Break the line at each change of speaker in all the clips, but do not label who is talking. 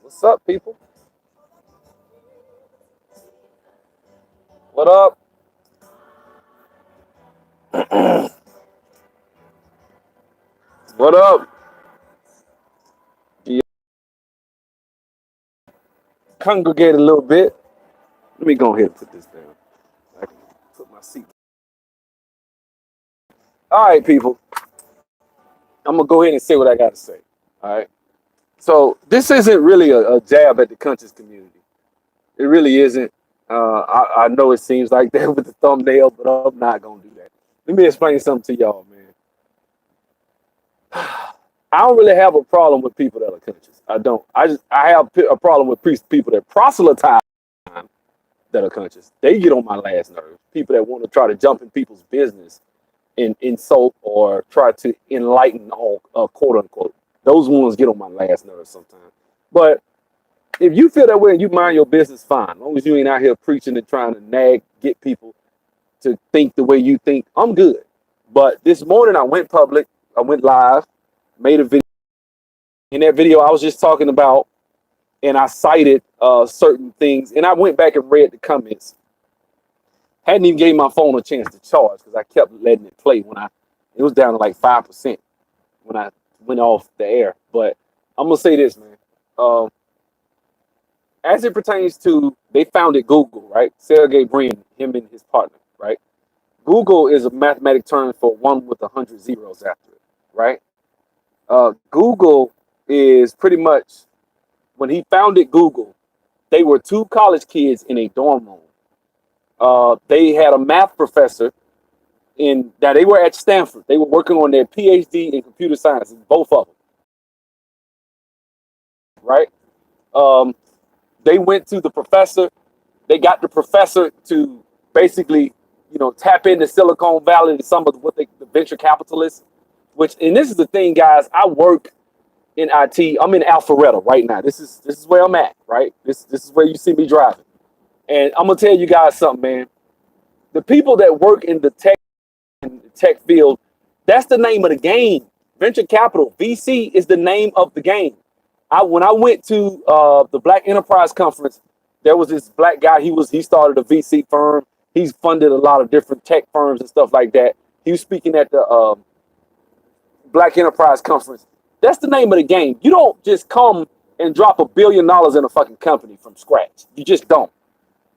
What's up, people? What up? What up? Do you congregate a little bit? Let me go ahead and put this down. I can put my seat. All right, people. I'm gonna go ahead and say what I got to say. All right. So this isn't really a jab at the conscious community. It really isn't. I know it seems like that with the thumbnail, but I'm not gonna do that. Let me explain something to y'all, man. I don't really have a problem with people that are conscious. I don't. I have a problem with people that proselytize that are conscious. They get on my last nerve. People that want to try to jump in people's business and insult or try to enlighten all quote unquote. Those ones get on my last nerve sometimes. But if you feel that way and you mind your business, fine. As long as you ain't out here preaching and trying to get people to think the way you think, I'm good. But this morning I went public, I went live, made a video. In that video, I was just talking about, and I cited certain things, and I went back and read the comments. Hadn't even gave my phone a chance to charge because I kept letting it play it was down to like 5% when I went off the air. But I'm gonna say this, man. As it pertains to, they founded Google, right? Sergey Brin, him and his partner, right? Google is a mathematic term for one with 100 zeros after it, right? Google is pretty much, when he founded Google, they were two college kids in a dorm room. They had a math professor that they were at Stanford. They were working on their PhD in computer science, both of them, right? They went to the professor. They got the professor to basically, tap into Silicon Valley and some of the venture capitalists. And this is the thing, guys. I work in IT. I'm in Alpharetta right now. This is where I'm at, right? This is where you see me driving. And I'm gonna tell you guys something, man. The people that work in the tech field, that's the name of the game. Venture capital, VC, is the name of the game. When I went to the Black Enterprise Conference, there was this black guy. He started a VC firm. He's funded a lot of different tech firms and stuff like that. He was speaking at the Black Enterprise Conference. That's the name of the game. You don't just come and drop $1 billion in a fucking company from scratch. You just don't.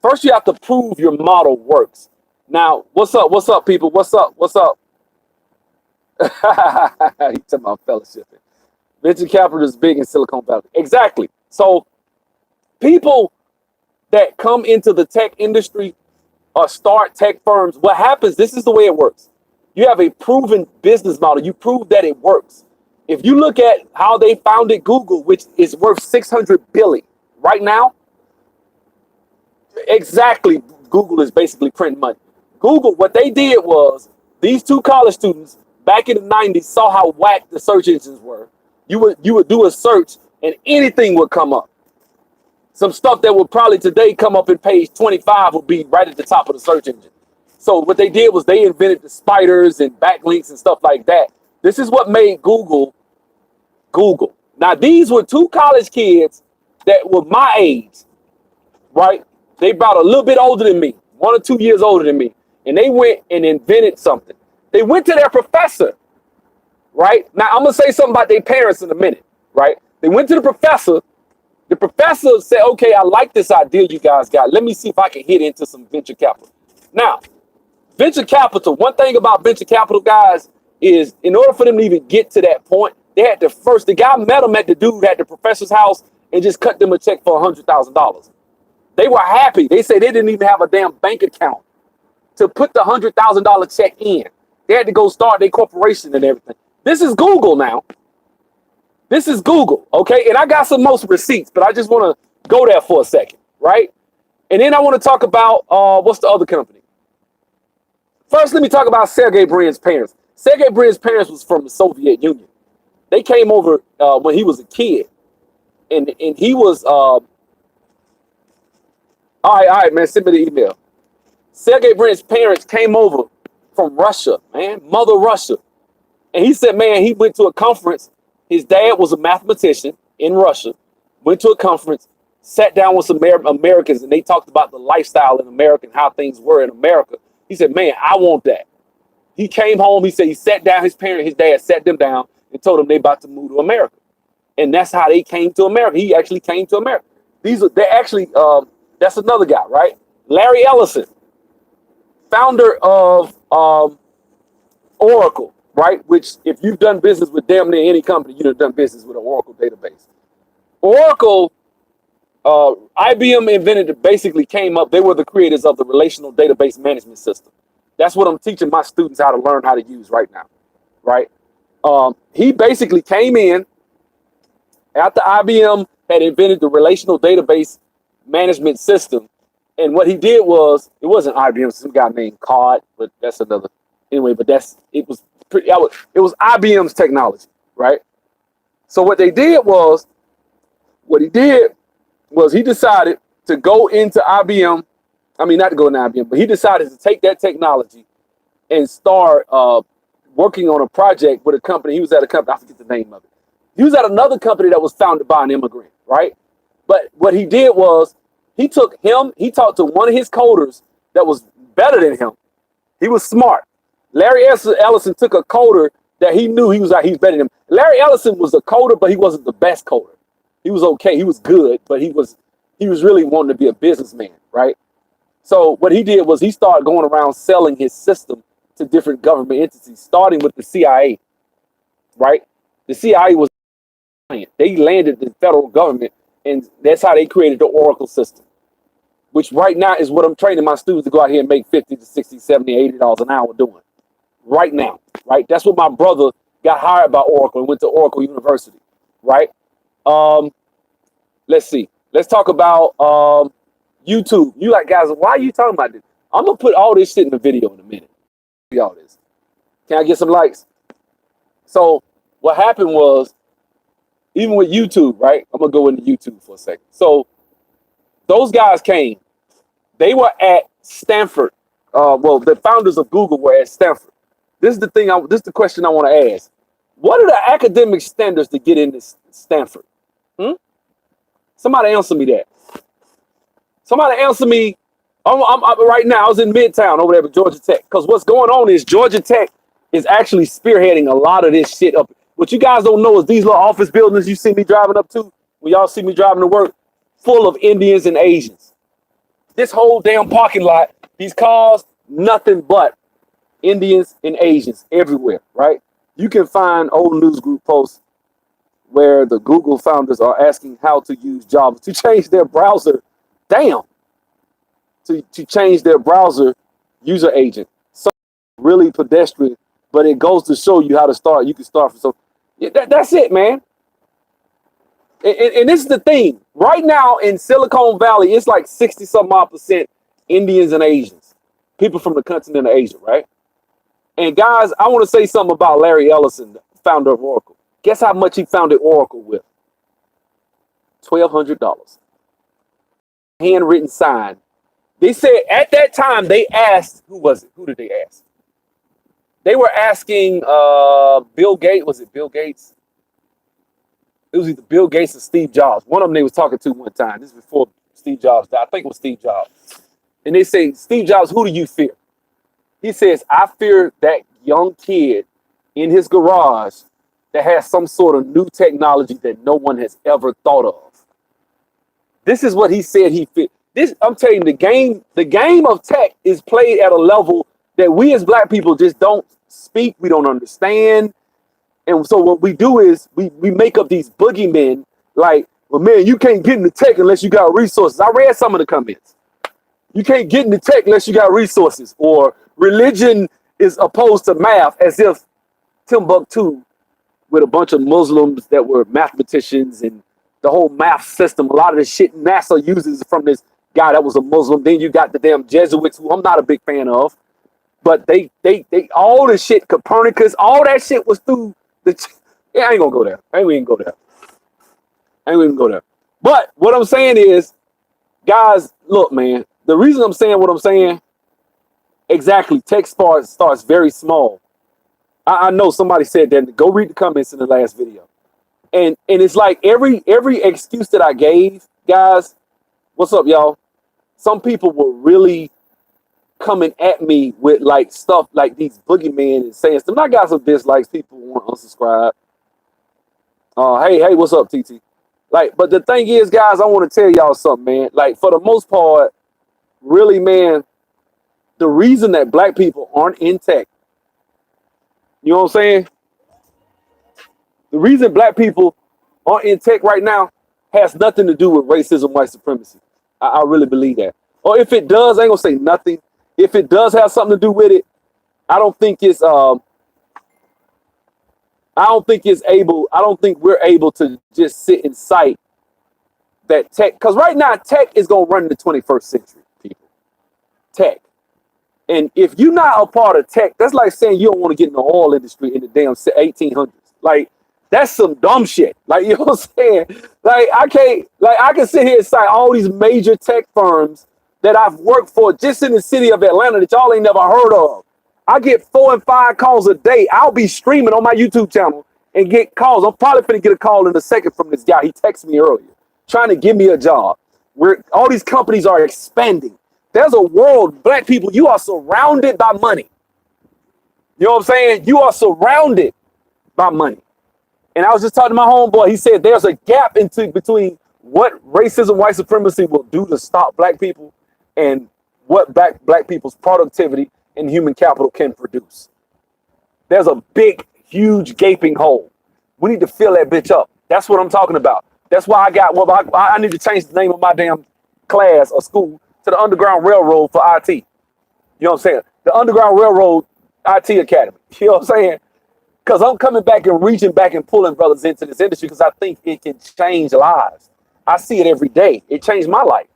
First, you have to prove your model works. Now, what's up? What's up, people? What's up? What's up? You talking about fellowship. Venture capital is big in Silicon Valley. Exactly. So people that come into the tech industry or start tech firms, what happens, this is the way it works. You have a proven business model. You prove that it works. If you look at how they founded Google, which is worth 600 billion right now, exactly, Google is basically printing money. Google, what they did was, these two college students back in the 90s saw how whack the search engines were. You would do a search and anything would come up. Some stuff that would probably today come up in page 25 would be right at the top of the search engine. So what they did was they invented the spiders and backlinks and stuff like that. This is what made Google Google. Now, these were two college kids that were my age, right? They about a little bit older than me, 1 or 2 years older than me. And they went and invented something. They went to their professor, right? Now, I'm going to say something about their parents in a minute, right? They went to the professor. The professor said, okay, I like this idea you guys got. Let me see if I can hit into some venture capital. Now, venture capital, one thing about venture capital, guys, is in order for them to even get to that point, they had to first, the guy met them at the dude at the professor's house and just cut them a check for $100,000. They were happy. They say they didn't even have a damn bank account to put the $100,000 check in. They had to go start their corporation and everything. This is Google now. This is Google, okay? And I got some most receipts, but I just want to go there for a second, right? And then I want to talk about, what's the other company? First, let me talk about Sergey Brin's parents. Sergey Brin's parents was from the Soviet Union. They came over when he was a kid. And he was, all right, man, send me the email. Sergey Brin's parents came over from Russia, man, Mother Russia. And he said, man, he went to a conference. His dad was a mathematician in Russia. went to a conference, sat down with some Americans, and they talked about the lifestyle in America and how things were in America. He said, man, I want that. He came home. He said he sat down. His dad sat them down and told them they about to move to America, and that's how they came to America. He actually came to America. They actually that's another guy, right? Larry Ellison, founder of Oracle, right? Which, if you've done business with damn near any company, you've done business with an Oracle database. Oracle, IBM invented it, basically came up. They were the creators of the relational database management system. That's what I'm teaching my students how to learn how to use right now, right? He basically came in after IBM had invented the relational database management system. And what he did was, it wasn't IBM, some guy named Cod, but that's another. Anyway, but it was IBM's technology, right? So what he decided to go into IBM. I mean, not to go into IBM, but he decided to take that technology and start working on a project with a company. He was at a company, I forget the name of it. He was at another company that was founded by an immigrant, right? But what he did was, he talked to one of his coders that was better than him. He was smart. Larry Ellison took a coder that he knew he's better than him. Larry Ellison was a coder, but he wasn't the best coder. He was okay. He was good, but he was really wanting to be a businessman, right? So what he did was, he started going around selling his system to different government entities, starting with the CIA, right? The CIA was, they landed the federal government, and that's how they created the Oracle system, which right now is what I'm training my students to go out here and make 50 to 60, 70, $80 an hour doing right now, right? That's what my brother got hired by Oracle and went to Oracle University, right? Let's see. Let's talk about YouTube. You like, guys, why are you talking about this? I'm going to put all this shit in the video in a minute. All this. Can I get some likes? So what happened was, even with YouTube, right? I'm going to go into YouTube for a second. So those guys came. They were at Stanford. Well, the founders of Google were at Stanford. This is the question I want to ask. What are the academic standards to get into Stanford? Somebody answer me that. Somebody answer me. I'm right now, I was in Midtown over there with Georgia Tech. Because what's going on is, Georgia Tech is actually spearheading a lot of this shit up. What you guys don't know is, these little office buildings you see me driving up to, when y'all see me driving to work, full of Indians and Asians. This whole damn parking lot, these cars, nothing but Indians and Asians everywhere, right? You can find old news group posts where the Google founders are asking how to use Java to change their browser. Damn. To change their browser user agent. So really pedestrian, but it goes to show you how to start. You can start from, so yeah, that's it, man. And this is the thing. Right now in Silicon Valley, it's like 60-some-odd% Indians and Asians. People from the continent of Asia, right? And guys, I want to say something about Larry Ellison, the founder of Oracle. Guess how much he founded Oracle with? $1,200. Handwritten sign. They said at that time, they asked, who was it? Who did they ask? They were asking Bill Gates. Was it Bill Gates? It was either Bill Gates or Steve Jobs. One of them they was talking to one time. This is before Steve Jobs died. I think it was Steve Jobs. And they say, Steve Jobs, who do you fear? He says, I fear that young kid in his garage that has some sort of new technology that no one has ever thought of. This is what he said he feared. This, I'm telling you, the game of tech is played at a level that we as black people just don't speak. We don't understand. And so what we do is we make up these boogeymen like, well, man, you can't get into tech unless you got resources. I read some of the comments. You can't get into tech unless you got resources, or religion is opposed to math, as if Timbuktu, with a bunch of Muslims that were mathematicians and the whole math system, a lot of the shit NASA uses from this guy that was a Muslim. Then you got the damn Jesuits, who I'm not a big fan of, but they all the shit, Copernicus, all that shit was through the. Yeah, I ain't gonna go there. I ain't even go there. But what I'm saying is, guys, look, man. The reason I'm saying what I'm saying, exactly, tech starts very small. I know somebody said that. Go read the comments in the last video. And it's like every excuse that I gave, guys, what's up, y'all? Some people were really coming at me with like stuff like these boogeymen and saying stuff. I got some dislikes. People want to unsubscribe. Hey, what's up, TT? Like, but the thing is, guys, I want to tell y'all something, man. Like, for the most part, really, man, the reason that black people aren't in tech, you know what I'm saying? The reason black people aren't in tech right now has nothing to do with racism, white supremacy. I really believe that. Or if it does, I ain't gonna say nothing. If it does have something to do with it, I don't think it's I don't think we're able to just sit in sight that tech, because right now tech is gonna run in the 21st century, people. Tech. And if you're not a part of tech, that's like saying you don't want to get in the oil industry in the damn 1800s. Like, that's some dumb shit. Like, you know what I'm saying? Like, I can sit here and cite all these major tech firms that I've worked for just in the city of Atlanta that y'all ain't never heard of. I get 4 and 5 calls a day. I'll be streaming on my YouTube channel and get calls. I'm probably going to get a call in a second from this guy. He texted me earlier trying to give me a job, where all these companies are expanding. There's a world, black people, you are surrounded by money. You know what I'm saying? You are surrounded by money. And I was just talking to my homeboy. He said there's a gap between what racism, white supremacy will do to stop black people and what black people's productivity and human capital can produce. There's a big, huge, gaping hole. We need to fill that bitch up. That's what I'm talking about. That's why I need to change the name of my damn class or school to the Underground Railroad for IT. You know what I'm saying? The Underground Railroad IT Academy. You know what I'm saying? Because I'm coming back and reaching back and pulling brothers into this industry because I think it can change lives. I see it every day. It changed my life.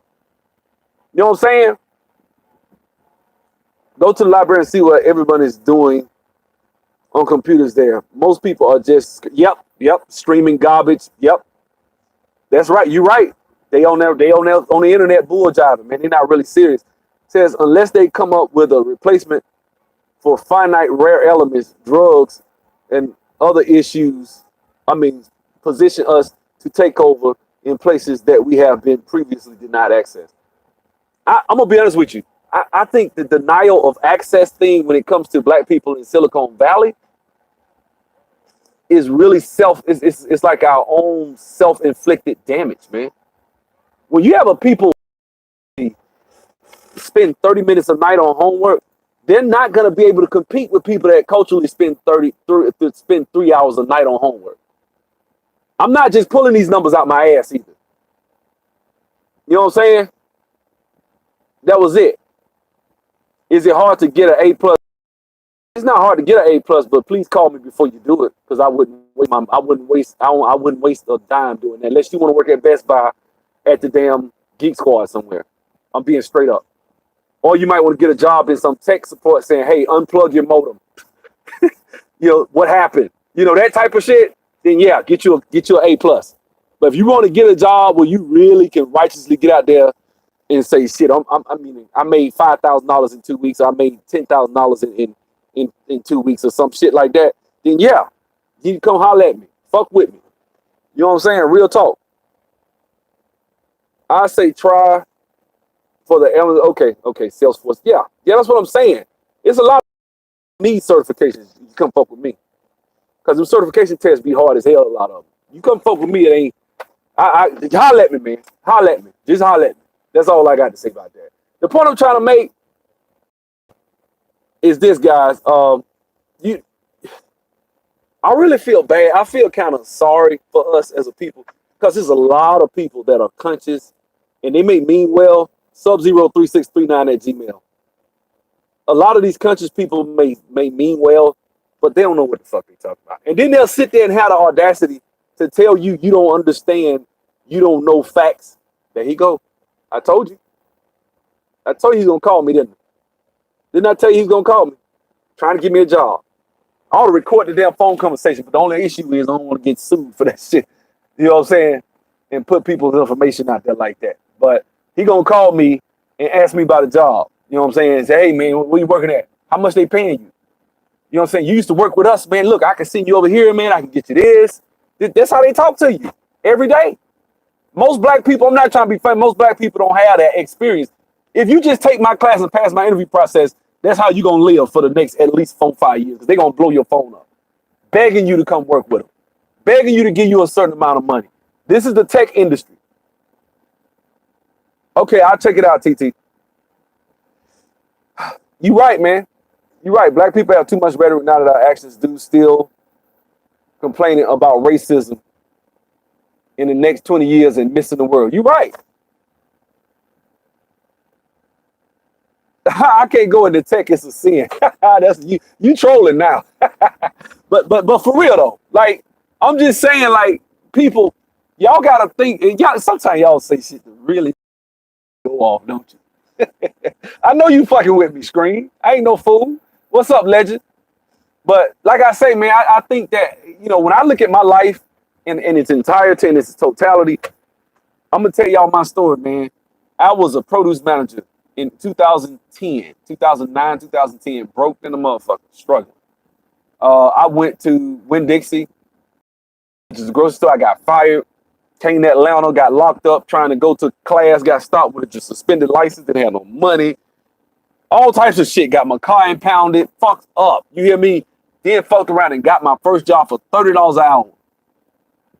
You know what I'm saying? Go to the library and see what everyone is doing on computers there. Most people are just, yep, streaming garbage. Yep. That's right. You're right. They on the internet bull jiving, man. They're not really serious. It says unless they come up with a replacement for finite rare elements, drugs, and other issues, position us to take over in places that we have been previously denied access. I'm gonna be honest with you. I think the denial of access thing when it comes to black people in Silicon Valley is really it's like our own self-inflicted damage, man. When you have a people spend 30 minutes a night on homework, they're not going to be able to compete with people that culturally spend 3 hours a night on homework. I'm not just pulling these numbers out my ass either. You know what I'm saying? That was it. Is it hard to get an A+? It's not hard to get an A+, but please call me before you do it, because I wouldn't waste a dime doing that unless you want to work at Best Buy at the damn Geek Squad somewhere. I'm being straight up. Or you might want to get a job in some tech support saying, hey, unplug your modem. You know, what happened? You know, that type of shit, then yeah, get you an A+. But if you want to get a job where you really can righteously get out there and say, shit, I made $5,000 in 2 weeks, or I made $10,000 in 2 weeks or some shit like that, then yeah, you can come holler at me. Fuck with me. You know what I'm saying? Real talk. I say try for the okay, Salesforce. Yeah, that's what I'm saying. It's a lot of need certifications. You come fuck with me. Because the certification tests be hard as hell, a lot of them. You come fuck with me, it ain't. Holler at me, man. Holler at me. Just holler at me. That's all I got to say about that. The point I'm trying to make is this, guys. I really feel bad. I feel kind of sorry for us as a people, because there's a lot of people that are conscious and they may mean well. Sub-03639 at Gmail. A lot of these conscious people may mean well, but they don't know what the fuck they talking about. And then they'll sit there and have the audacity to tell you you don't understand, you don't know facts. There he go. I told you. I told you he's gonna call me, didn't I? Didn't I tell you he's gonna call me? Trying to give me a job. I ought to record the damn phone conversation, but the only issue is I don't want to get sued for that shit. You know what I'm saying? And put people's information out there like that. But he gonna call me and ask me about a job. You know what I'm saying? And say, hey man, where you working at? How much they paying you? You know what I'm saying? You used to work with us, man. Look, I can send you over here, man. I can get you this. That's how they talk to you every day. Most black people, I'm not trying to be funny, most black people don't have that experience. If you just take my class and pass my interview process, that's how you're going to live for the next at least 4-5 years, because they're going to blow your phone up, begging you to come work with them, begging you to give you a certain amount of money. This is the tech industry. Okay, I'll check it out, TT. You right, man. You're right. Black people have too much rhetoric now that our actions do, still complaining about racism in the next 20 years and missing the world. You're right. I can't go into tech, it's a sin. That's you trolling now. but for real though, like I'm just saying, like, people, y'all gotta think, and y'all sometimes y'all say shit to really go off, don't you? I know you fucking with me, Screen. I ain't no fool. What's up, legend? But like I say, man, I think that, when I look at my life in its entirety and its totality, I'm gonna tell y'all my story, man. I was a produce manager in 2010, 2009, 2010, broke in the motherfucker, struggling. I went to Winn-Dixie, which is a grocery store. I got fired, came to Atlanta, got locked up, trying to go to class, got stopped with a suspended license, didn't have no money. All types of shit. Got my car impounded, fucked up. You hear me? Then fucked around and got my first job for $30 an hour.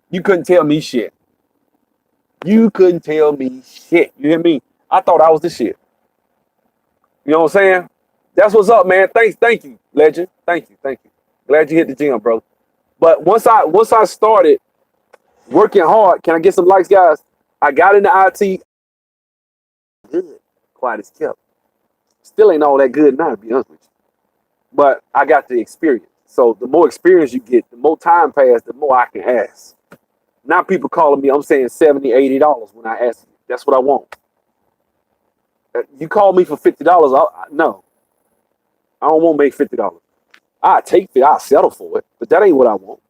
You couldn't tell me shit. You couldn't tell me shit. You hear me? I thought I was the shit. You know what I'm saying? That's what's up, man. Thank you, legend. Thank you. Glad you hit the gym, bro. But once I started working hard, can I get some likes, guys? I got into IT. Good. Quiet as kept. Still ain't all that good now, to be honest with you. But I got the experience. So the more experience you get, the more time passes, the more I can ask. Now people calling me, I'm saying $70, $80 when I ask you. That's what I want. You call me for $50, no. I don't want to make $50. I take it, I'll settle for it, but that ain't what I want.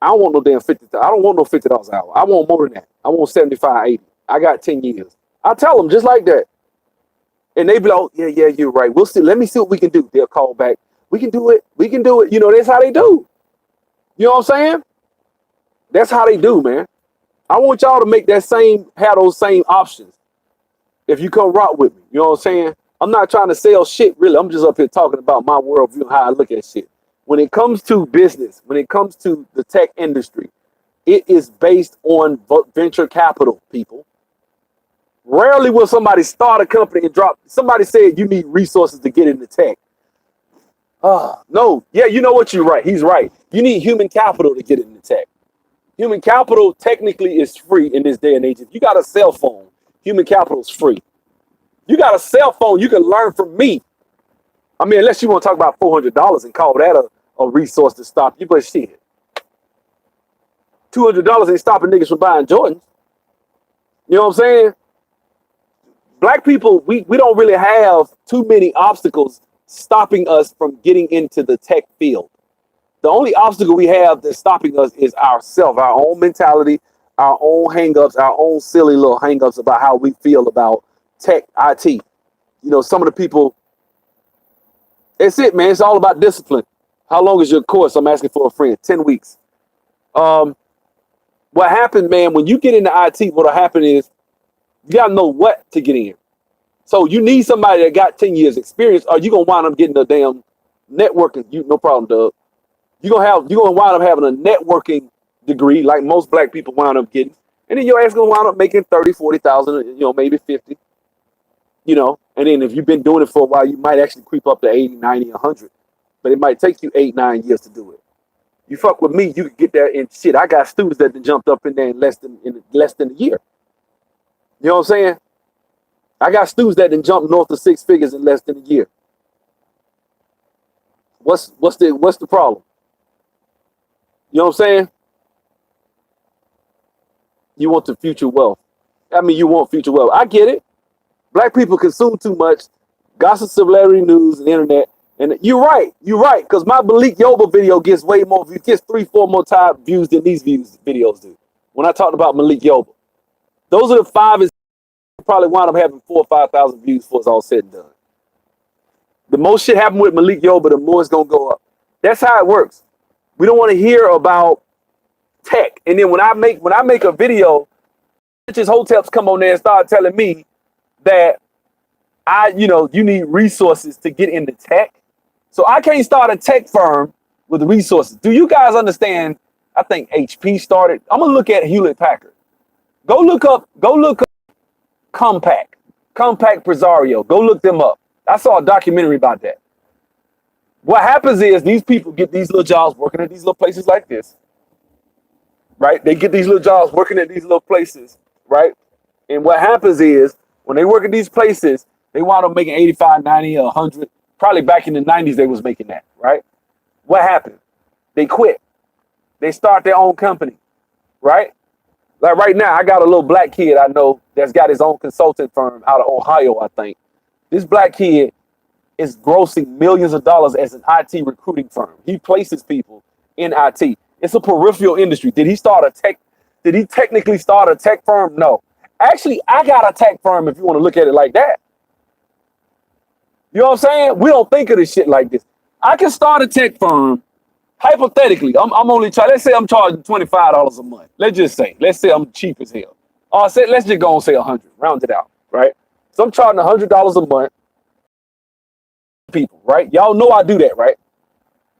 I don't want no damn $50. I don't want no $50 an hour. I want more than that. I want 75, 80. I got 10 years. I tell them just like that. And they be like, oh, yeah, you're right. We'll see. Let me see what we can do. They'll call back. We can do it. That's how they do. You know what I'm saying? That's how they do, man. I want y'all to have those same options. If you come rock with me, you know what I'm saying? I'm not trying to sell shit, really. I'm just up here talking about my worldview and how I look at shit. When it comes to business, when it comes to the tech industry, it is based on venture capital, people. Rarely will somebody start a company and drop. Somebody said you need resources to get into tech. No. Yeah, you know what? You're right. He's right. You need human capital to get into tech. Human capital technically is free in this day and age. If you got a cell phone, human capital is free. You got a cell phone, you can learn from me. I mean, unless you want to talk about $400 and call that a resource to stop you, but shit. $200 ain't stopping niggas from buying Jordans. You know what I'm saying? Black people, we don't really have too many obstacles stopping us from getting into the tech field. The only obstacle we have that's stopping us is ourselves, our own mentality, our own hangups, our own silly little hangups about how we feel about tech, IT. Some of the people, that's it, man. It's all about discipline. How long is your course? I'm asking for a friend. 10 weeks. What happened, man, when you get into IT, what'll happen is you gotta know what to get in. So you need somebody that got 10 years experience, or you're gonna wind up getting a damn networking. No problem, Doug. You're gonna wind up having a networking degree like most black people wind up getting. And then your ass gonna wind up making 30, 40,000, maybe 50. And then if you've been doing it for a while, you might actually creep up to 80, 90, 100. But it might take you 8, 9 years to do it. You fuck with me, you can get there in shit. I got students that jumped up in there in less than a year. You know what I'm saying? I got students that jumped north of 6 figures in less than a year. What's the problem? You know what I'm saying? You want the future wealth. You want future wealth. I get it. Black people consume too much gossip, celebrity news, and internet. And you're right. Because my Malik Yoba video gets way more views, gets 3-4 more time views than these videos do. When I talked about Malik Yoba, those are the 5 and probably wind up having 4,000 or 5,000 views before it's all said and done. The most shit happen with Malik Yoba, the more it's gonna go up. That's how it works. We don't want to hear about tech. And then when I make a video, bitches hotels come on there and start telling me that you need resources to get into tech. So I can't start a tech firm with resources. Do you guys understand? I think HP started. I'm gonna look at Hewlett Packard. Go look up Compaq Presario. Go look them up. I saw a documentary about that. What happens is these people get these little jobs working at these little places like this, right? They get these little jobs working at these little places, right? And what happens is when they work at these places, they wind up making 85, 90, or 100. Probably back in the 90s, they was making that, right? What happened? They quit. They start their own company, right? Like right now, I got a little black kid I know that's got his own consulting firm out of Ohio, I think. This black kid is grossing millions of dollars as an IT recruiting firm. He places people in IT. It's a peripheral industry. Did he technically start a tech firm? No. Actually, I got a tech firm if you want to look at it like that. You know what I'm saying? We don't think of this shit like this. I can start a tech firm. Hypothetically, I'm only let's say I'm charging $25 a month. Let's say I'm cheap as hell. Let's just go and say 100, round it out, right? So I'm charging $100 a month. People, right? Y'all know I do that, right?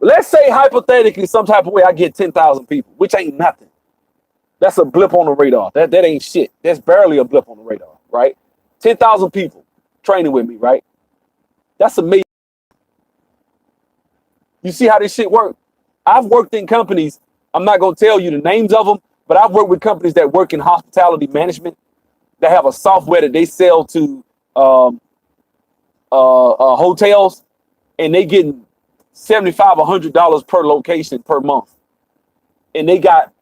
Let's say hypothetically, some type of way I get 10,000 people, which ain't nothing. That's a blip on the radar. That ain't shit. That's barely a blip on the radar, right? 10,000 people training with me, right? That's amazing. You see how this shit works? I've worked in companies. I'm not going to tell you the names of them, but I've worked with companies that work in hospitality management that have a software that they sell to hotels, and they getting $75 or $100 per location per month, and they got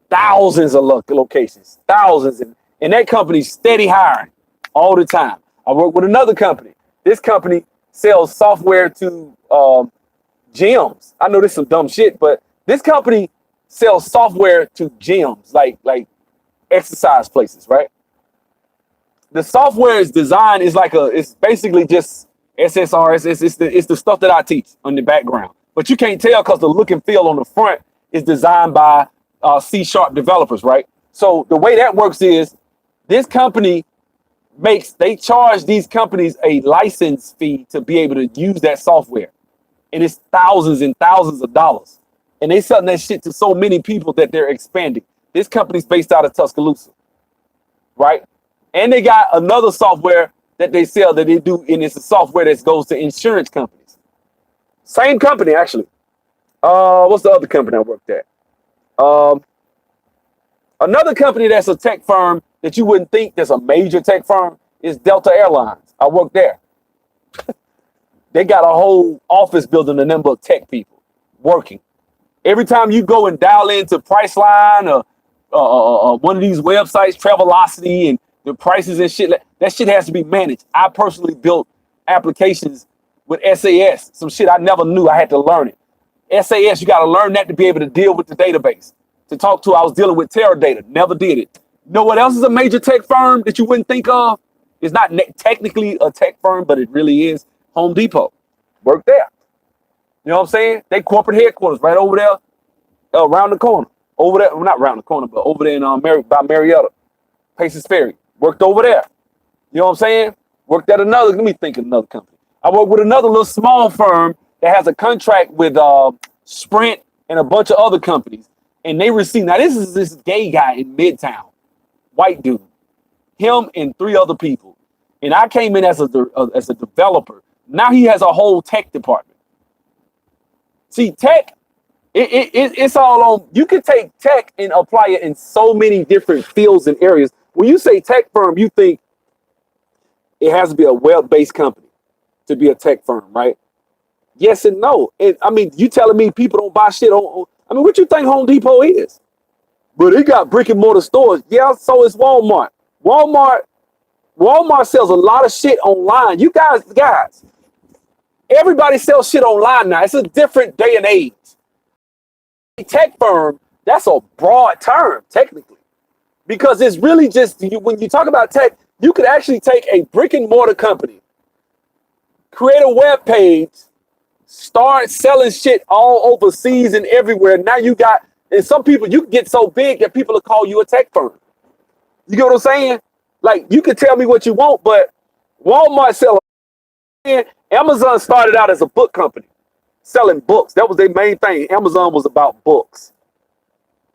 thousands of locations, thousands, and that company's steady hiring all the time. I work with another company. This company sells software to gyms. I know this is some dumb shit, but this company sells software to gyms, like exercise places, right? The software is designed it's basically just SSRS. It's the stuff that I teach on the background, but you can't tell because the look and feel on the front is designed by C# developers, right? So the way that works is this company they charge these companies a license fee to be able to use that software. And it's thousands and thousands of dollars. And they selling that shit to so many people that they're expanding. This company's based out of Tuscaloosa, right? And they got another software that they sell that they do, and it's a software that goes to insurance companies. Same company, actually. What's the other company I worked at? Another company that's a tech firm that you wouldn't think that's a major tech firm is Delta Airlines. I worked there. They got a whole office building, a number of tech people working. Every time you go and dial into Priceline or one of these websites, Travelocity, and the prices and shit, that shit has to be managed. I personally built applications with SAS, some shit I never knew. I had to learn it. SAS, you got to learn that to be able to deal with the database. To talk to, I was dealing with Teradata, never did it. You know what else is a major tech firm that you wouldn't think of? It's not technically a tech firm, but it really is. Home Depot. Work there. You know what I'm saying? They corporate headquarters right over there, around the corner. Over there, well, not around the corner, but over there in by Marietta, Paces Ferry. Worked over there. You know what I'm saying? Worked at let me think of another company. I worked with another little small firm that has a contract with Sprint and a bunch of other companies. And they receive, now this is this gay guy in Midtown, white dude, him and 3 other people. And I came in as a developer. Now he has a whole tech department. See, tech, it's all on, you can take tech and apply it in so many different fields and areas. When you say tech firm, you think it has to be a web-based company to be a tech firm, right? Yes and no. You telling me people don't buy shit on what you think Home Depot is? But they got brick and mortar stores. Yeah, so is Walmart. Walmart sells a lot of shit online. You guys, everybody sells shit online now. It's a different day and age. A tech firm, that's a broad term, technically. Because it's really just, when you talk about tech, you could actually take a brick and mortar company, create a web page, start selling shit all overseas and everywhere. Now you got And some people, you can get so big that people will call you a tech firm. You get what I'm saying? Like, you can tell me what you want, but Walmart sell. Amazon started out as a book company selling books. That was their main thing. Amazon was about books,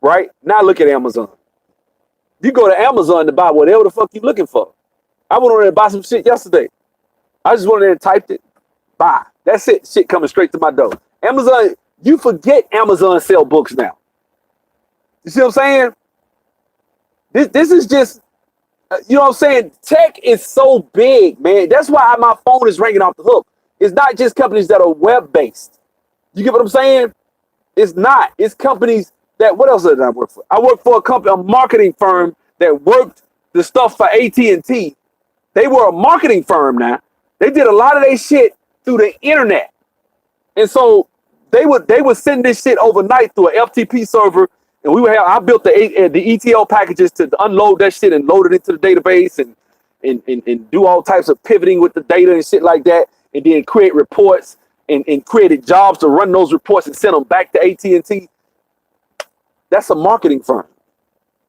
right? Now look at Amazon. You go to Amazon to buy whatever the fuck you looking for. I went on there to buy some shit yesterday. I just went there and typed it, buy. That's it. Shit coming straight to my door. Amazon, you forget Amazon sell books now. You see what I'm saying? This is just, you know what I'm saying? Tech is so big, man. That's why my phone is ringing off the hook. It's not just companies that are web-based. You get what I'm saying? It's not. It's companies that, what else did I work for? I worked for a company, a marketing firm that worked the stuff for AT&T. They were a marketing firm now. They did a lot of their shit through the internet. And so they would send this shit overnight through an FTP server. And I built the ETL packages to unload that shit and load it into the database and do all types of pivoting with the data and shit like that. And then create reports and created jobs to run those reports and send them back to AT&T. That's a marketing firm.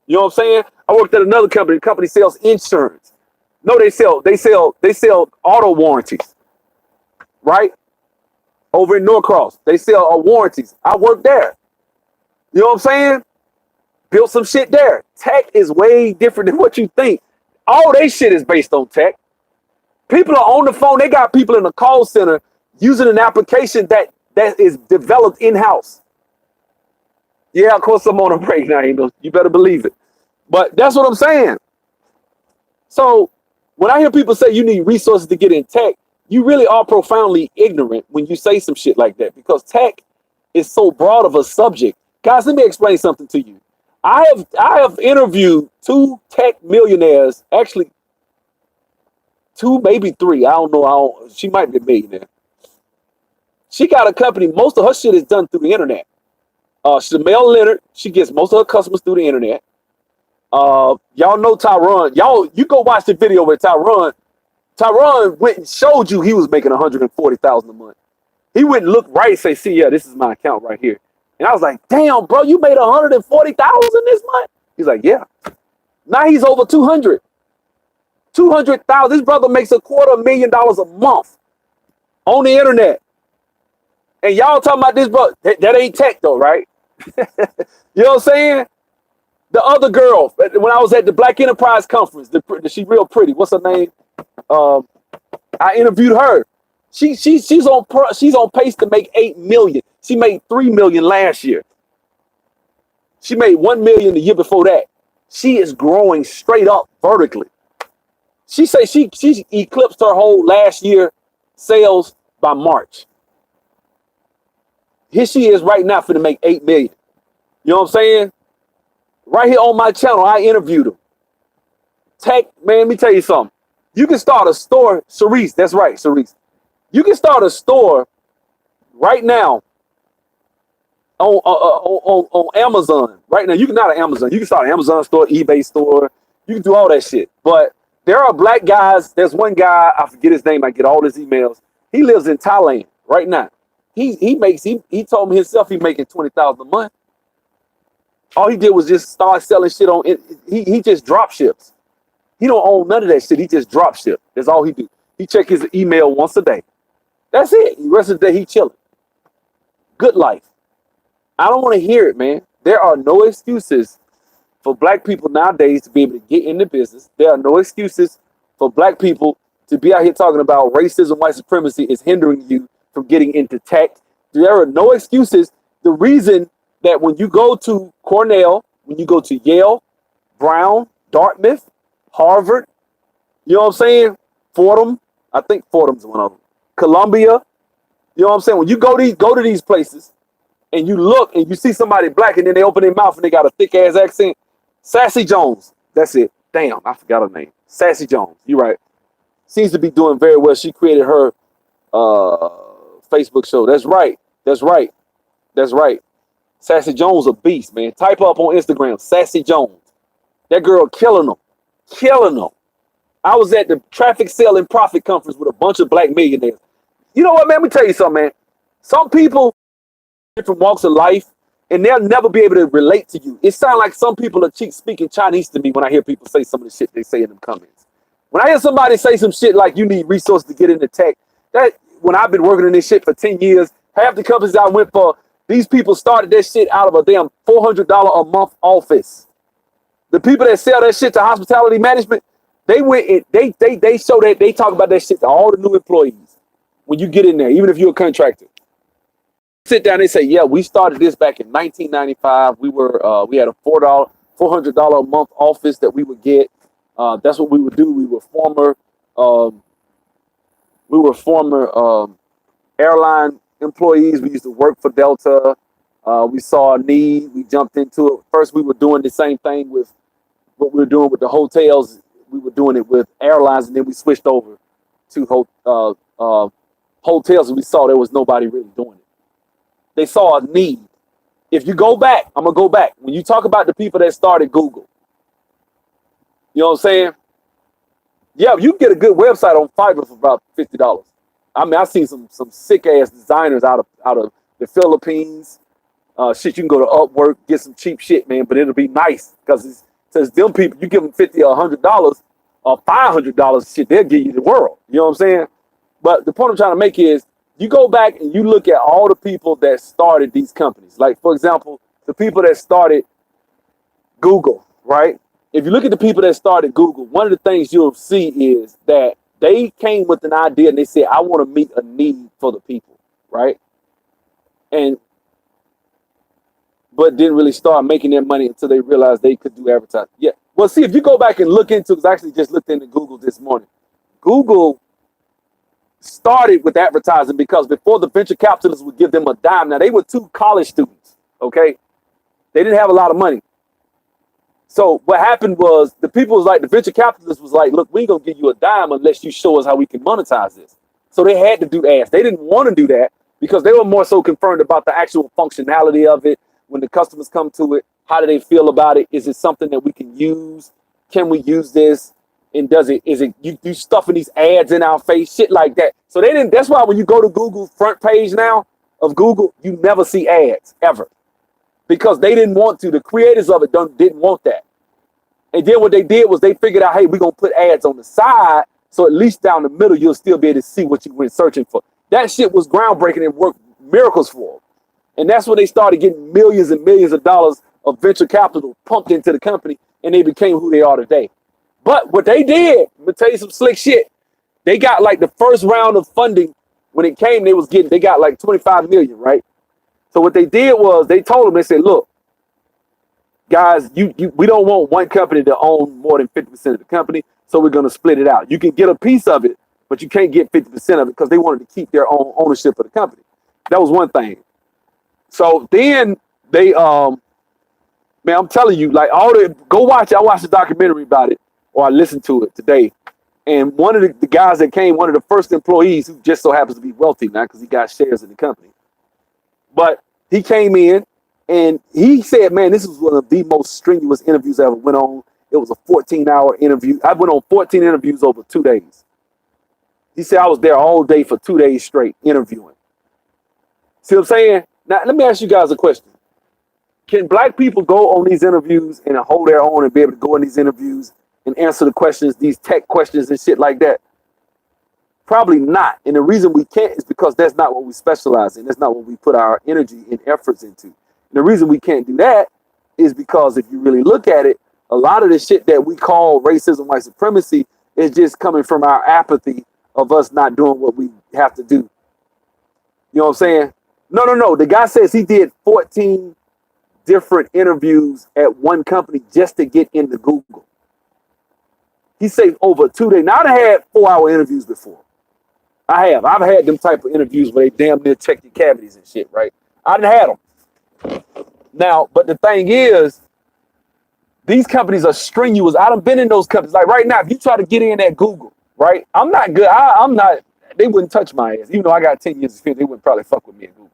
You know what I'm saying? I worked at another company. The company sells insurance. No, they sell auto warranties, right? Over in Norcross, they sell warranties. I worked there. You know what I'm saying? Built some shit there. Tech is way different than what you think. All they shit is based on tech. People are on the phone. They got people in the call center using an application that is developed in-house. Yeah, of course I'm on a break now. You better believe it. But that's what I'm saying. So when I hear people say you need resources to get in tech, you really are profoundly ignorant when you say some shit like that, because tech is so broad of a subject. Guys, let me explain something to you. I have interviewed 2 tech millionaires, actually 2, maybe 3. I don't know. She might be a millionaire. She got a company. Most of her shit is done through the internet. Shamel Leonard, she gets most of her customers through the internet. Y'all know Tyron. You go watch the video with Tyron. Tyron went and showed you he was making $140,000 a month. He went and looked right and say, "See, yeah, this is my account right here." And I was like, "Damn, bro, you made $140,000 this month?" He's like, "Yeah." Now he's over 200,000. This brother makes $250,000 a month on the internet. And y'all talking about this, bro? That ain't tech though, right? You know what I'm saying? The other girl, when I was at the Black Enterprise Conference, she real pretty. What's her name? I interviewed her. She's on pace to make 8 million. She made 3 million last year. She made 1 million the year before that. She is growing straight up vertically. She say she eclipsed her whole last year sales by March. Here she is right now for to make 8 million. You know what I'm saying? Right here on my channel, I interviewed him. Tech, man, let me tell you something. You can start a store, Cerise, that's right, Cerise. You can start a store right now on Amazon. Right now, you can not an Amazon. You can start an Amazon store, eBay store. You can do all that shit. But there are black guys. There's one guy, I forget his name. I get all his emails. He lives in Thailand right now. He told me himself he making $20,000 a month. All he did was just start selling shit on it. He just drop ships. He don't own none of that shit. He just drop ship. That's all he do. He check his email once a day. That's it. The rest of the day he chilling. Good life. I don't want to hear it, man. There are no excuses for black people nowadays to be able to get into business. There are no excuses for black people to be out here talking about racism, white supremacy is hindering you from getting into tech. There are no excuses. The reason that when you go to Cornell, when you go to Yale, Brown, Dartmouth, Harvard, you know what I'm saying? Fordham, I think Fordham's one of them. Columbia, you know what I'm saying? When you go to these places and you look and you see somebody black and then they open their mouth and they got a thick ass accent, Sassy Jones, that's it. Damn, I forgot her name. Sassy Jones, you're right. Seems to be doing very well. She created her Facebook show. That's right. Sassy Jones a beast, man. Type up on Instagram, Sassy Jones. That girl killing them. I was at the Traffic Sale and Profit Conference with a bunch of black millionaires. You know what, man? Let me tell you something, man. Some people, different walks of life, and they'll never be able to relate to you. It sounds like some people are speaking Chinese to me when I hear people say some of the shit they say in them comments. When I hear somebody say some shit like you need resources to get into tech, that when I've been working in this shit for 10 years, half the companies I went for, these people started that shit out of a damn $400 a month office. The people that sell that shit to hospitality management, they went and they show that they talk about that shit to all the new employees. When you get in there, even if you're a contractor, sit down, they say, yeah, we started this back in 1995. We had a $400 a month office that we would get. That's what we would do. We were former airline employees. We used to work for Delta. We saw a need. We jumped into it. First, we were doing the same thing with what we were doing with the hotels. We were doing it with airlines, and then we switched over to hotels, and we saw there was nobody really doing it. They saw a need. If you go back, I'm going to go back. When you talk about the people that started Google, you know what I'm saying? Yeah, you can get a good website on Fiverr for about $50. I mean, I've seen some sick ass designers out of the Philippines. Shit, you can go to Upwork, get some cheap shit, man, but it'll be nice because it's them people. You give them $50 or $100 or $500, shit, they'll give you the world. You know what I'm saying? But the point I'm trying to make is, you go back and you look at all the people that started these companies. Like, for example, the people that started Google, right? If you look at the people that started Google, one of the things you'll see is that they came with an idea and they said, I want to meet a need for the people, right? But didn't really start making their money until they realized they could do advertising. Yeah. Well, see, if you go back and look into, because I actually just looked into Google this morning. Google started with advertising because before the venture capitalists would give them a dime. Now, they were two college students, okay? They didn't have a lot of money. So what happened was the people was like, the venture capitalists was like, look, we ain't gonna give you a dime unless you show us how we can monetize this. So they had to do ads. They didn't want to do that because they were more so concerned about the actual functionality of it. When the customers come to it, how do they feel about it? Is it something that we can use? Can we use this? And you stuffing these ads in our face, shit like that. So they didn't, that's why when you go to Google front page now of Google, you never see ads ever. Because they didn't want to, the creators of it didn't want that. And then what they did was they figured out, hey, we're gonna put ads on the side, so at least down the middle, you'll still be able to see what you went searching for. That shit was groundbreaking and worked miracles for them. And that's when they started getting millions and millions of dollars of venture capital pumped into the company, and they became who they are today. But what they did, I'm gonna tell you some slick shit. They got like the first round of funding when it came, they got like 25 million, right? So what they did was they told them, they said, look, guys, we don't want one company to own more than 50% of the company, so we're gonna split it out. You can get a piece of it, but you can't get 50% of it because they wanted to keep their own ownership of the company. That was one thing. So then they, man, I'm telling you, like I watched a documentary about it, or I listened to it today. And one of the guys that came, one of the first employees, who just so happens to be wealthy now because he got shares in the company. But he came in and he said, man, this was one of the most strenuous interviews I ever went on. It was a 14-hour interview. I went on 14 interviews over 2 days. He said I was there all day for 2 days straight interviewing. See what I'm saying? Now, let me ask you guys a question. Can black people go on these interviews and hold their own and be able to go in these interviews and answer the questions, these tech questions and shit like that? Probably not. And the reason we can't is because that's not what we specialize in. That's not what we put our energy and efforts into. And the reason we can't do that is because if you really look at it, a lot of the shit that we call racism, white supremacy is just coming from our apathy of us not doing what we have to do. You know what I'm saying? No. The guy says he did 14 different interviews at one company just to get into Google. He said over 2 days. Now, I've had 4-hour interviews before. I've had them type of interviews where they damn near check your cavities and shit, right? I done had them. Now, but the thing is, these companies are strenuous. I done been in those companies. Like right now, if you try to get in at Google, right? I'm not good. I'm not, they wouldn't touch my ass. Even though I got 10 years of experience, they wouldn't probably fuck with me at Google.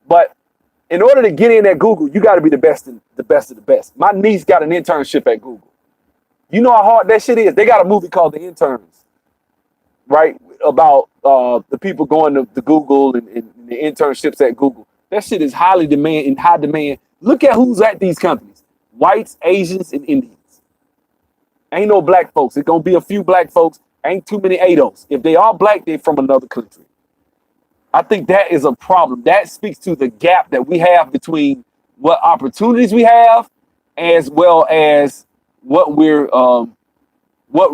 But in order to get in at Google, you got to be the best of the best. My niece got an internship at Google. You know how hard that shit is? They got a movie called The Interns, right? About the people going to Google and the internships at Google. That shit is highly demand in high demand. Look at who's at these companies: whites, Asians, and Indians. Ain't no black folks. It's gonna be a few black folks. Ain't too many ADOs. If they are black, they're from another country. I think that is a problem. That speaks to the gap that we have between what opportunities we have, as well as what what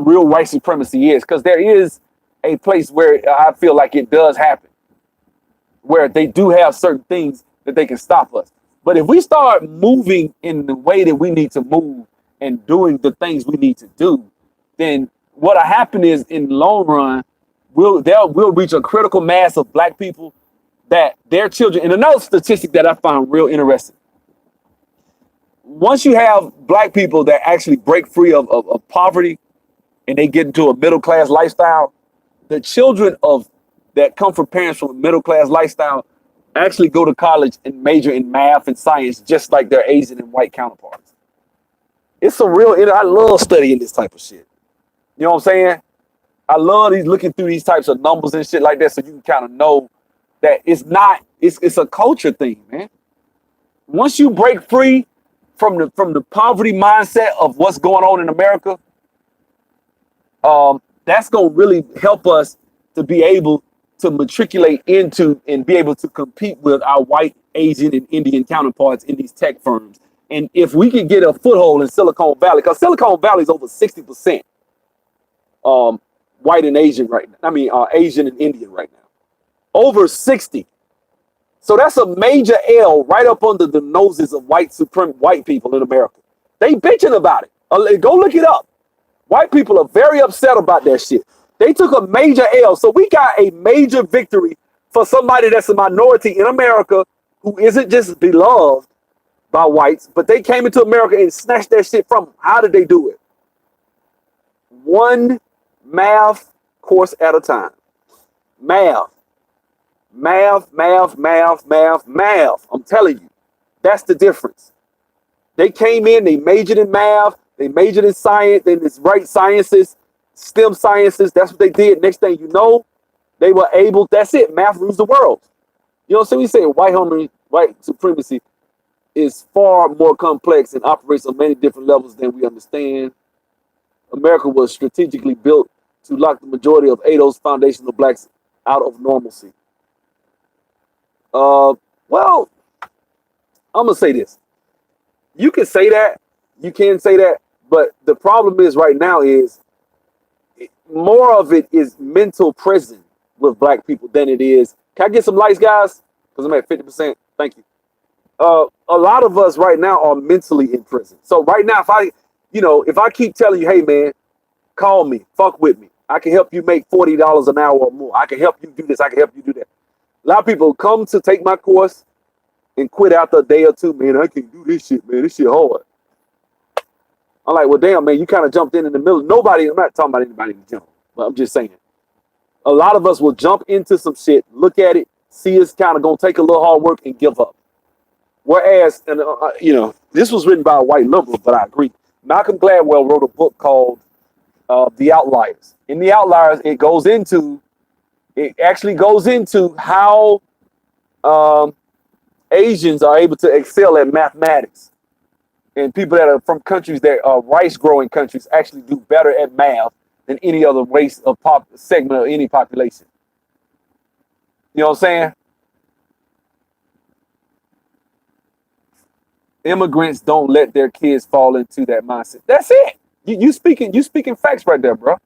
real white supremacy is. Because there is a place where I feel like it does happen, where they do have certain things that they can stop us. But if we start moving in the way that we need to move and doing the things we need to do, then what'll happen is in the long run, we'll reach a critical mass of black people that their children. And another statistic that I found real interesting: once you have black people that actually break free of poverty and they get into a middle class lifestyle, the children of that come from parents from a middle class lifestyle actually go to college and major in math and science, just like their Asian and white counterparts. It's a real. I love studying this type of shit. You know what I'm saying? I love looking through these types of numbers and shit like that, so you can kind of know that it's not. It's a culture thing, man. Once you break free from the poverty mindset of what's going on in America, that's gonna really help us to be able to matriculate into and be able to compete with our white, Asian, and Indian counterparts in these tech firms. And if we can get a foothold in Silicon Valley, because Silicon Valley is over 60% white and Asian right now. I mean, Asian and Indian right now. Over 60. So that's a major L right up under the noses of white people in America. They bitching about it. Go look it up. White people are very upset about that shit. They took a major L. So we got a major victory for somebody that's a minority in America who isn't just beloved by whites, but they came into America and snatched that shit from them. How did they do it? One math course at a time. Math. I'm telling you, that's the difference. They came in, they majored in math, they majored in science, then it's right sciences, STEM sciences. That's what they did. Next thing you know, they were able. That's it. Math rules the world. You know what I'm saying? We say white supremacy is far more complex and operates on many different levels than we understand. America was strategically built to lock the majority of ADOS foundational blacks out of normalcy. Well, I'm gonna say this. You can say that, but the problem is right now is more of it is mental prison with black people than it is. Can I get some lights, guys? Because I'm at 50%. Thank you. A lot of us right now are mentally in prison. So right now, if I keep telling you, hey man, call me, fuck with me, I can help you make $40 an hour or more. I can help you do this. I can help you do that. A lot of people come to take my course and quit after a day or two. Man, I can't do this shit, man. This shit hard. I'm like, well, damn, man, you kind of jumped in the middle. I'm not talking about anybody in general, but I'm just saying. A lot of us will jump into some shit, look at it, see it's kind of going to take a little hard work and give up. Whereas, this was written by a white liberal, but I agree. Malcolm Gladwell wrote a book called The Outliers. In The Outliers, it actually goes into how Asians are able to excel at mathematics. And people that are from countries that are rice-growing countries actually do better at math than any other race of segment of any population. You know what I'm saying? Immigrants don't let their kids fall into that mindset. That's it. You speaking facts right there, bro.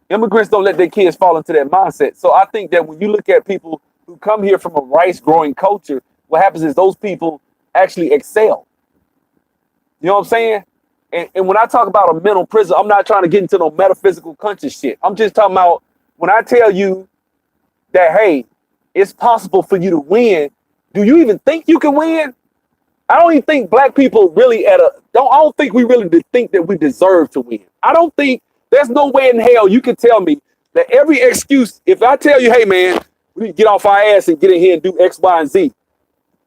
Immigrants don't let their kids fall into that mindset. So I think that when you look at people who come here from a rice-growing culture, what happens is those people actually excel. You know what I'm saying? And when I talk about a mental prison, I'm not trying to get into no metaphysical conscious shit. I'm just talking about when I tell you that, hey, it's possible for you to win. Do you even think you can win? I don't even think black people really I don't think we really think that we deserve to win. I don't think there's no way in hell you can tell me that every excuse, if I tell you, hey man, we need to get off our ass and get in here and do X, Y, and Z,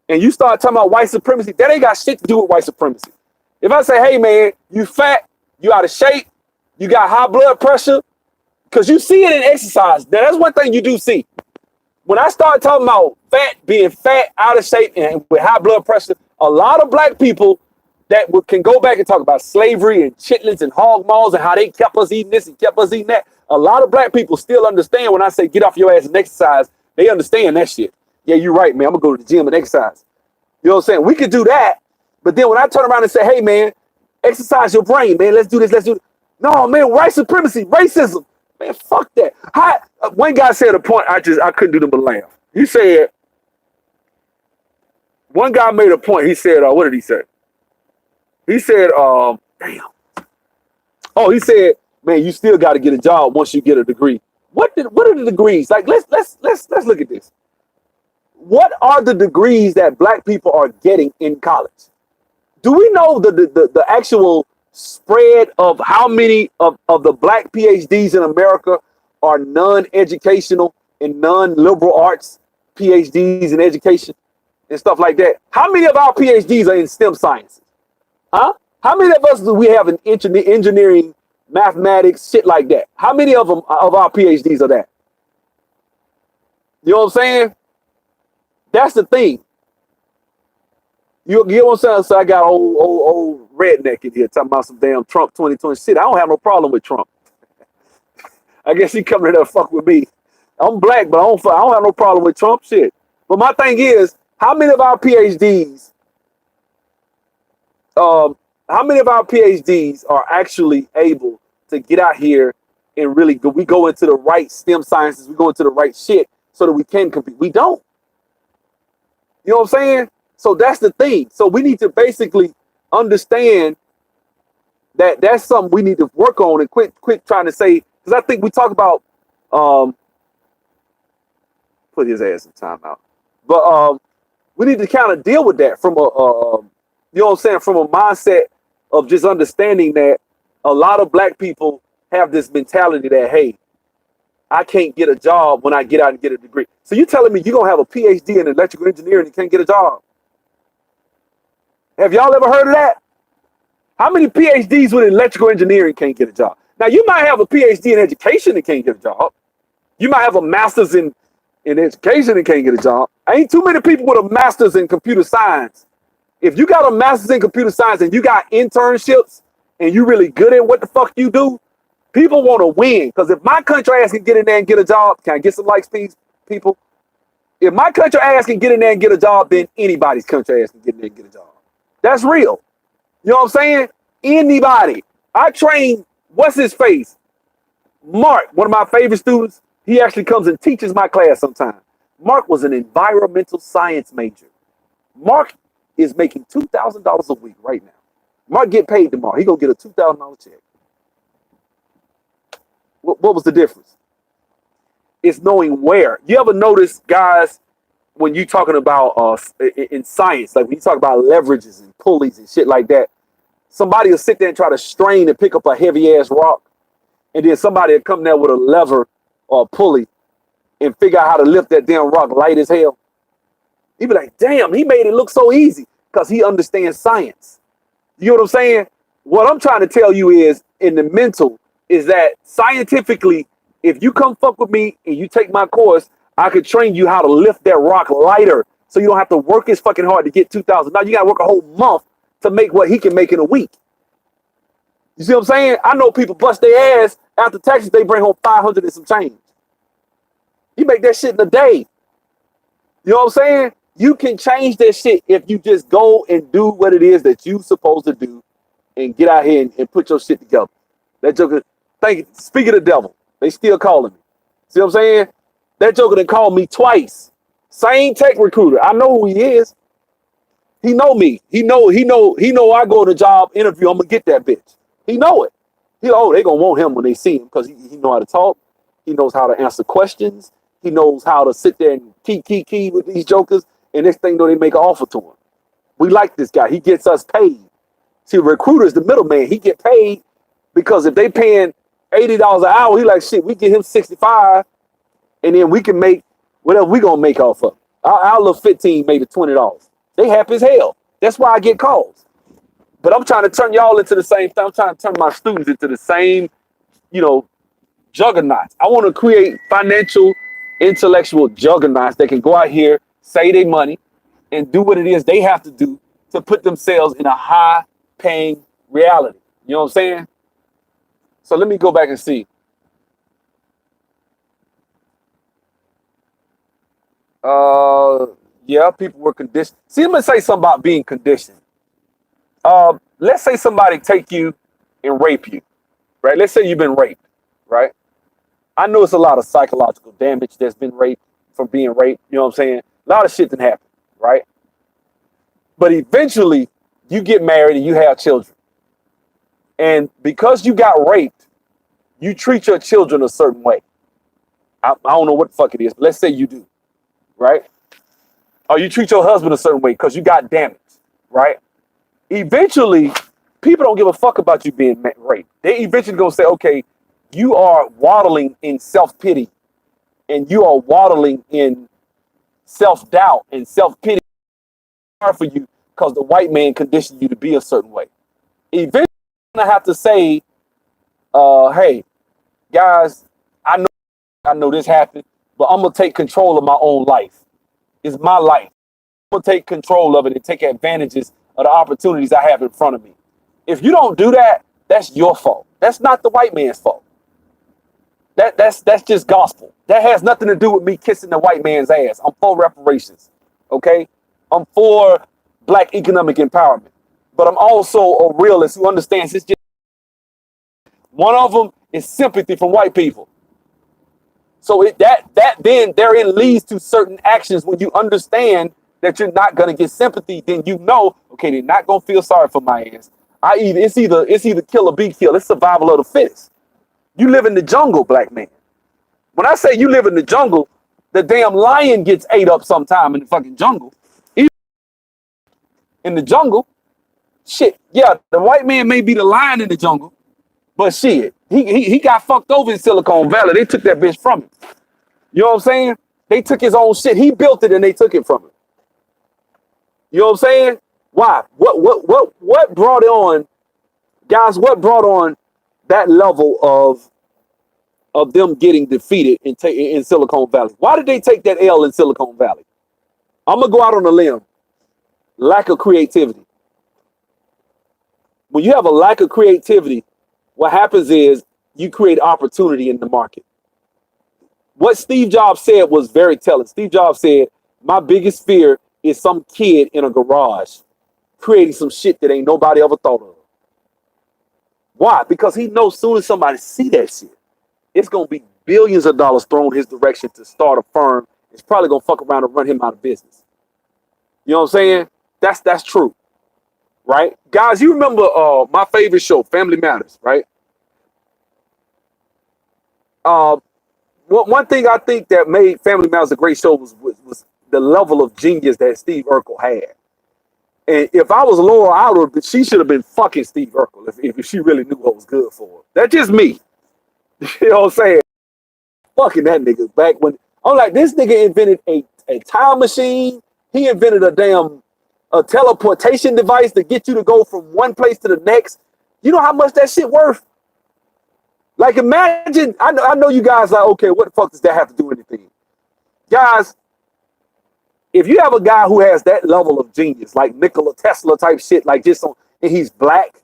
and you start talking about white supremacy, that ain't got shit to do with white supremacy. If I say, hey man, you fat, you out of shape, you got high blood pressure, because you see it in exercise. Now, that's one thing you do see. When I start talking about being fat, out of shape, and with high blood pressure, a lot of black people can go back and talk about slavery and chitlins and hog maws and how they kept us eating this and kept us eating that. A lot of black people still understand when I say get off your ass and exercise. They understand that shit. Yeah, you're right, man. I'm gonna go to the gym and exercise. You know what I'm saying? We could do that, but then when I turn around and say, hey, man, exercise your brain, man. Let's do this. Let's do this. No, man, white supremacy, racism. Man, fuck that. One guy said a point, I couldn't do them but laugh. He said, one guy made a point. He said, what did he say? He said, damn. Oh, he said, man, you still got to get a job once you get a degree. What are the degrees? Like, let's look at this. What are the degrees that black people are getting in college? Do we know the actual spread of how many of the black PhDs in America are non-educational and non-liberal arts PhDs in education and stuff like that? How many of our PhDs are in STEM sciences? Huh? How many of us do we have in engineering, mathematics, shit like that? How many of our PhDs are that? You know what I'm saying? That's the thing. You get what I'm saying? So I got old redneck in here talking about some damn Trump 2020 shit. I don't have no problem with Trump. I guess he coming in there to fuck with me. I'm black, but I don't have no problem with Trump shit. But my thing is, how many of our PhDs are actually able to get out here and really we go into the right STEM sciences, we go into the right shit so that we can compete? We don't. You know what I'm saying? So that's the thing. So we need to basically understand that that's something we need to work on and quit trying to say, because I think we talk about put his ass in timeout. But we need to kind of deal with that from you know what I'm saying, from a mindset of just understanding that a lot of black people have this mentality that, hey, I can't get a job when I get out and get a degree. So you telling me you're going to have a PhD in electrical engineering and can't get a job? Have y'all ever heard of that? How many PhDs with electrical engineering can't get a job? Now, you might have a PhD in education and can't get a job. You might have a master's in education and can't get a job. Ain't too many people with a master's in computer science. If you got a master's in computer science and you got internships and you really good at what the fuck you do, people want to win. Because if my country ass can get in there and get a job, can I get some likes, please, people? If my country ass can get in there and get a job, then anybody's country ass can get in there and get a job. That's real. You know what I'm saying? Anybody. I train, what's his face? Mark, one of my favorite students. He actually comes and teaches my class sometimes. Mark was an environmental science major. Mark is making $2,000 a week right now. Mark get paid tomorrow. He gonna get a $2,000 check. What was the difference? It's knowing where. You ever notice, guys, when you talking about in science, like when you talk about leverages and pulleys and shit like that, somebody will sit there and try to strain and pick up a heavy ass rock, and then somebody will come there with a lever or a pulley and figure out how to lift that damn rock light as hell. He be like, damn, he made it look so easy because he understands science. You know what I'm saying? What I'm trying to tell you is, in the mental, is that scientifically, if you come fuck with me and you take my course, I could train you how to lift that rock lighter so you don't have to work as fucking hard to get 2,000. Now you got to work a whole month to make what he can make in a week. You see what I'm saying? I know people bust their ass after taxes, they bring home 500 and some change. You make that shit in a day. You know what I'm saying? You can change that shit if you just go and do what it is that you supposed to do and get out here and put your shit together. That joker, thank you. Speak of the devil, they still calling me. See what I'm saying? That joker done called me twice. Same tech recruiter. I know who he is. He know me. He know I go to job interview, I'm gonna get that bitch. He know it. They gonna want him when they see him because he know how to talk. He knows how to answer questions. He knows how to sit there and key with these jokers. And next thing you know, they make an offer to him. We like this guy. He gets us paid. See, recruiter's the middleman. He get paid because if they paying $80 an hour, he like, shit, we get him 65 and then we can make whatever we gonna make off of. Our little 15 made it $20. They happy as hell. That's why I get calls. But I'm trying to turn y'all into the same thing. I'm trying to turn my students into the same, juggernauts. I want to create financial intellectual juggernauts that can go out here, say their money, and do what it is they have to do to put themselves in a high paying reality. You know what I'm saying? So let me go back and see. Uh, yeah, people were conditioned. See, I'm gonna say something about being conditioned. Let's say somebody take you and rape you, right? Let's say you've been raped, right? I know it's a lot of psychological damage that's been raped from being raped. You know what I'm saying? A lot of shit that happened, right? But eventually, you get married and you have children, and because you got raped, you treat your children a certain way. I don't know what the fuck it is, but let's say you do, right? Or you treat your husband a certain way because you got damaged, right? Eventually, people don't give a fuck about you being raped. They eventually gonna say, okay, you are waddling in self-pity and you are waddling in self-doubt and self-pity for you because the white man conditioned you to be a certain way. Eventually, you're gonna have to say, hey, guys, I know this happened, but I'm gonna take control of my own life. It's my life. I'm gonna take control of it and take advantages of the opportunities I have in front of me. If you don't do that, that's your fault. That's not the white man's fault. That's just gospel. That has nothing to do with me kissing the white man's ass. I'm for reparations. Okay? I'm for black economic empowerment. But I'm also a realist who understands it's just one of them is sympathy from white people. So that then therein leads to certain actions. When you understand that you're not gonna get sympathy, then you know, okay, they're not gonna feel sorry for my ass. It's either kill or be killed. It's survival of the fittest. You live in the jungle, black man. When I say you live in the jungle, the damn lion gets ate up sometime in the fucking jungle. In the jungle, shit, yeah, the white man may be the lion in the jungle, but shit, he got fucked over in Silicon Valley. They took that bitch from him. You know what I'm saying? They took his own shit. He built it and they took it from him. You know what I'm saying? Why? What brought on, guys? What brought on that level of them getting defeated in Silicon Valley? Why did they take that L in Silicon Valley? I'm gonna go out on a limb. Lack of creativity. When you have a lack of creativity, what happens is you create opportunity in the market. What Steve Jobs said was very telling. Steve Jobs said, my biggest fear is some kid in a garage creating some shit that ain't nobody ever thought of. Why? Because he knows soon as somebody see that shit, it's going to be billions of dollars thrown his direction to start a firm. It's probably going to fuck around and run him out of business. You know what I'm saying? That's true. Right? Guys, you remember my favorite show, Family Matters, right? One thing I think that made Family Matters a great show was the level of genius that Steve Urkel had. And if I was Laura, she should have been fucking Steve Urkel if she really knew what was good for her. That's just me. You know what I'm saying? Fucking that nigga back when I'm like, this nigga invented a time machine. He invented a teleportation device to get you to go from one place to the next. You know how much that shit worth? Like, imagine, I know you guys are like, okay, what the fuck does that have to do with anything? Guys, if you have a guy who has that level of genius, like Nikola Tesla type shit, like and he's black,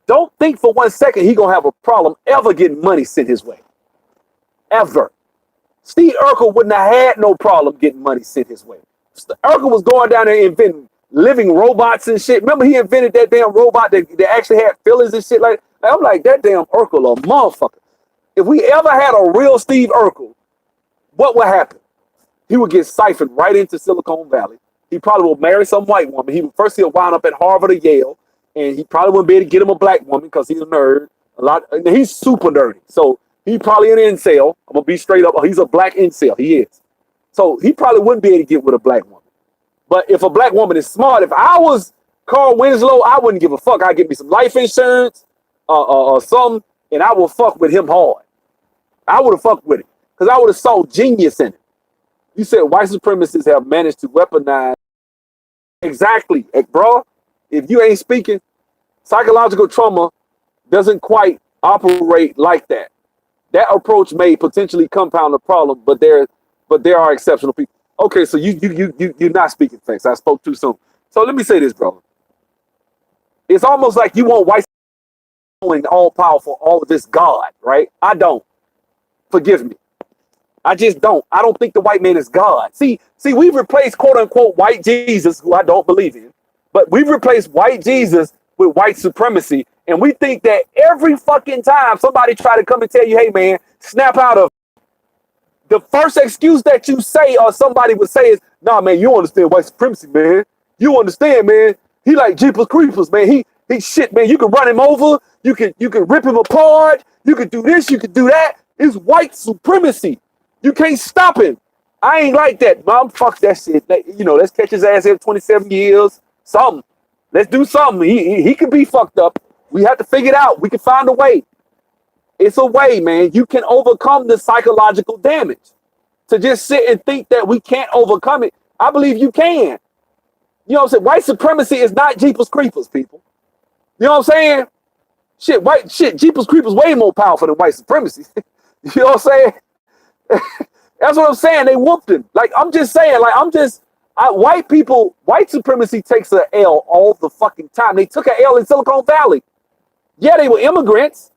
don't think for 1 second he gonna have a problem ever getting money sent his way. Ever. Steve Urkel wouldn't have had no problem getting money sent his way. Urkel was going down there inventing living robots and shit. Remember he invented that damn robot that actually had feelings and shit like that? I'm like, that damn Urkel a motherfucker. If we ever had a real Steve Urkel, what would happen? He would get siphoned right into Silicon Valley. He probably would marry some white woman. He'll wind up at Harvard or Yale, and he probably wouldn't be able to get him a black woman because he's a nerd. And he's super nerdy. So he probably an incel. I'm gonna be straight up. He's a black incel. He is. So he probably wouldn't be able to get with a black woman. But if a black woman is smart, if I was Carl Winslow, I wouldn't give a fuck. I'd get me some life insurance or something, and I will fuck with him hard. I would have fucked with it because I would have saw genius in it. You said white supremacists have managed to weaponize. Exactly, bro. If you ain't speaking, psychological trauma doesn't quite operate like that. That approach may potentially compound the problem, but there are exceptional people. Okay, so you're not speaking facts. I spoke too soon. So let me say this, brother. It's almost like you want white all powerful, all of this God, right? I don't. Forgive me. I just don't. I don't think the white man is God. See, we've replaced quote unquote white Jesus, who I don't believe in, but we've replaced white Jesus with white supremacy. And we think that every fucking time somebody try to come and tell you, hey man, snap out of, the first excuse that you say or somebody would say is, nah man, you understand white supremacy, man. You understand, man. He like Jeepers Creepers, man. He shit, man. You can run him over, you can rip him apart, you can do this, you can do that. It's white supremacy. You can't stop him. I ain't like that, mom. Fuck that shit. You know, let's catch his ass every 27 years. Something. Let's do something. He can be fucked up. We have to figure it out. We can find a way. It's a way, man. You can overcome the psychological damage. To just sit and think that we can't overcome it, I believe you can. You know what I'm saying? White supremacy is not Jeepers Creepers, people. You know what I'm saying? Jeepers Creepers way more powerful than white supremacy. You know what I'm saying? That's what I'm saying. They whooped him. Like, I'm just saying, like, white supremacy takes an L all the fucking time. They took an L in Silicon Valley. Yeah, they were immigrants.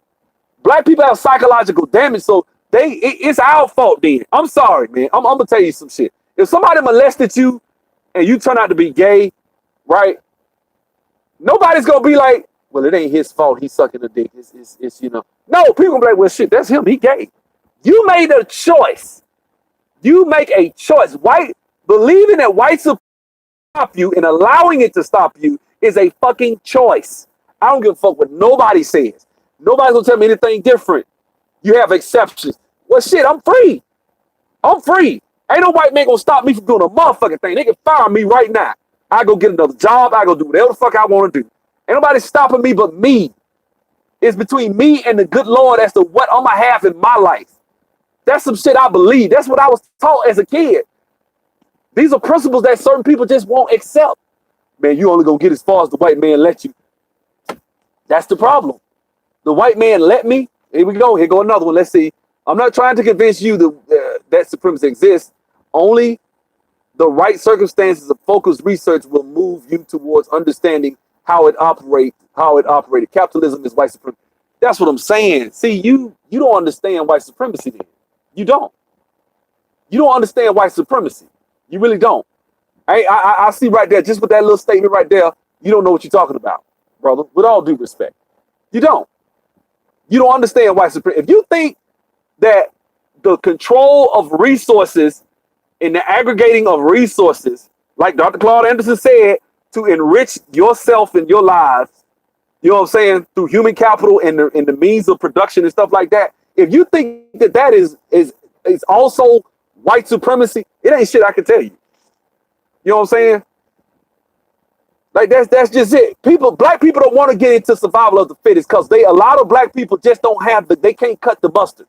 Black people have psychological damage, so it's our fault then. I'm sorry, man. I'm gonna tell you some shit. If somebody molested you and you turn out to be gay, right? Nobody's gonna be like, well, it ain't his fault. He's sucking a dick. It's you know. No, people gonna be like, well, shit, that's him. He gay. You made a choice. You make a choice. Believing that whites will stop you and allowing it to stop you is a fucking choice. I don't give a fuck what nobody says. Nobody's gonna tell me anything different. You have exceptions. Well, shit, I'm free. I'm free. Ain't no white man gonna stop me from doing a motherfucking thing. They can fire me right now. I go get another job. I go do whatever the fuck I want to do. Ain't nobody stopping me but me. It's between me and the good Lord as to what I'm gonna have in my life. That's some shit I believe. That's what I was taught as a kid. These are principles that certain people just won't accept. Man, you only gonna get as far as the white man let you. That's the problem. The white man let me. Here we go. Here go another one. Let's see. I'm not trying to convince you that supremacy exists. Only the right circumstances of focused research will move you towards understanding how it operated. Capitalism is white supremacy. That's what I'm saying. See, you don't understand white supremacy then. You don't. You don't understand white supremacy. You really don't. I see right there, just with that little statement right there, you don't know what you're talking about, brother. With all due respect. You don't. You don't understand white supremacy. If you think that the control of resources and the aggregating of resources, like Dr. Claude Anderson said, to enrich yourself and your lives, you know what I'm saying, through human capital and the means of production and stuff like that. If you think that is also white supremacy, it ain't shit I can tell you. You know what I'm saying? Like that's just it. Black people don't want to get into survival of the fittest because a lot of black people just don't have they can't cut the mustard.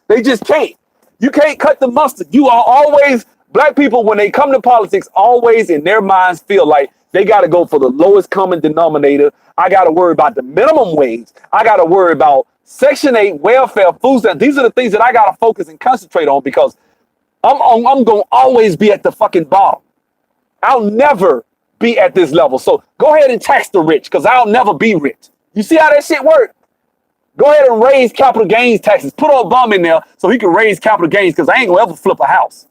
They just can't. You can't cut the mustard. You are always, black people, when they come to politics, always in their minds feel like they got to go for the lowest common denominator. I got to worry about the minimum wage. I got to worry about Section 8, welfare, food stamps. These are the things that I got to focus and concentrate on because I'm going to always be at the fucking bottom. I'll never be at this level. So go ahead and tax the rich because I'll never be rich. You see how that shit works? Go ahead and raise capital gains taxes. Put Obama in there so he can raise capital gains because I ain't going to ever flip a house.